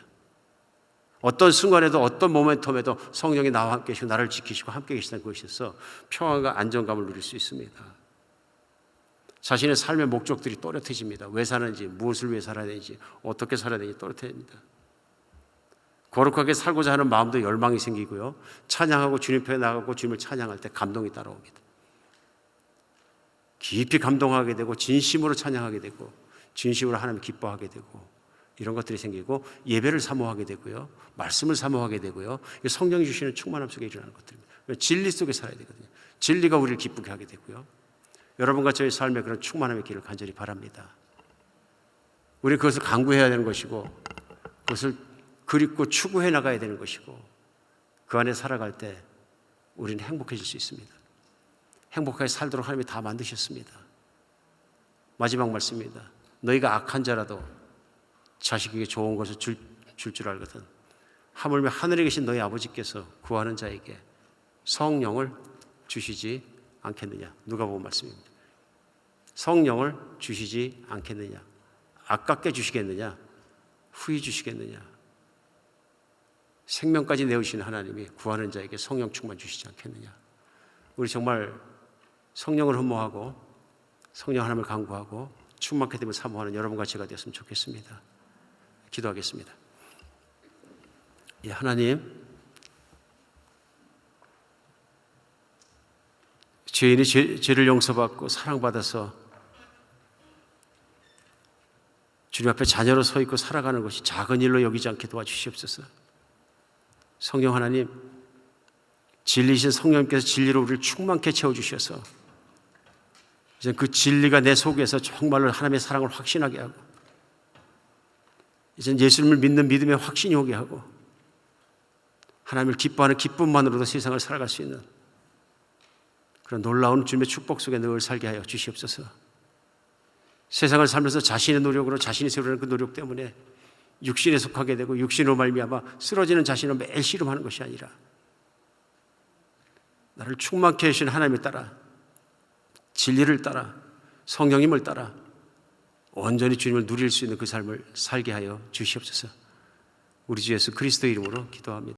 어떤 순간에도 어떤 모멘텀에도 성령이 나와 함께 계시고 나를 지키시고 함께 계시다는 것이어서 평안과 안정감을 누릴 수 있습니다. 자신의 삶의 목적들이 또렷해집니다. 왜 사는지, 무엇을 위해 살아야 되는지, 어떻게 살아야 되는지 또렷해집니다. 거룩하게 살고자 하는 마음도 열망이 생기고요. 찬양하고 주님 편에 나가고 주님을 찬양할 때 감동이 따라옵니다. 깊이 감동하게 되고 진심으로 찬양하게 되고 진심으로 하나님 기뻐하게 되고 이런 것들이 생기고 예배를 사모하게 되고요. 말씀을 사모하게 되고요. 성령이 주시는 충만함 속에 일어나는 것들입니다. 진리 속에 살아야 되거든요. 진리가 우리를 기쁘게 하게 되고요. 여러분과 저의 삶에 그런 충만함의 길을 간절히 바랍니다. 우리는 그것을 강구해야 되는 것이고 그것을 그립고 추구해 나가야 되는 것이고 그 안에 살아갈 때 우리는 행복해질 수 있습니다. 행복하게 살도록 하나님이 다 만드셨습니다. 마지막 말씀입니다. 너희가 악한 자라도 자식에게 좋은 것을 줄 알거든 하물며 하늘에 계신 너희 아버지께서 구하는 자에게 성령을 주시지 않겠느냐. 누가복음 말씀입니다. 성령을 주시지 않겠느냐. 아깝게 주시겠느냐. 후히 주시겠느냐. 생명까지 내어주시는 하나님이 구하는 자에게 성령 충만 주시지 않겠느냐. 우리 정말 성령을 흠모하고 성령 하나님을 간구하고 충만케 됨을 사모하는 여러분과 제가 되었으면 좋겠습니다. 기도하겠습니다. 예, 하나님, 죄인이 죄를 용서받고 사랑받아서 주님 앞에 자녀로 서 있고 살아가는 것이 작은 일로 여기지 않게 도와주시옵소서. 성령 하나님, 진리신 성령님께서 진리로 우리를 충만케 채워주셔서 이제 그 진리가 내 속에서 정말로 하나님의 사랑을 확신하게 하고 이제 예수님을 믿는 믿음의 확신이 오게 하고 하나님을 기뻐하는 기쁨만으로도 세상을 살아갈 수 있는 그런 놀라운 주님의 축복 속에 늘 살게 하여 주시옵소서. 세상을 살면서 자신의 노력으로 자신이 세우려는 그 노력 때문에 육신에 속하게 되고 육신으로 말미암아 쓰러지는 자신을 매일 씨름하는 것이 아니라 나를 충만케 하신 하나님을 따라 진리를 따라 성령님을 따라 온전히 주님을 누릴 수 있는 그 삶을 살게 하여 주시옵소서. 우리 주 예수 그리스도 이름으로 기도합니다.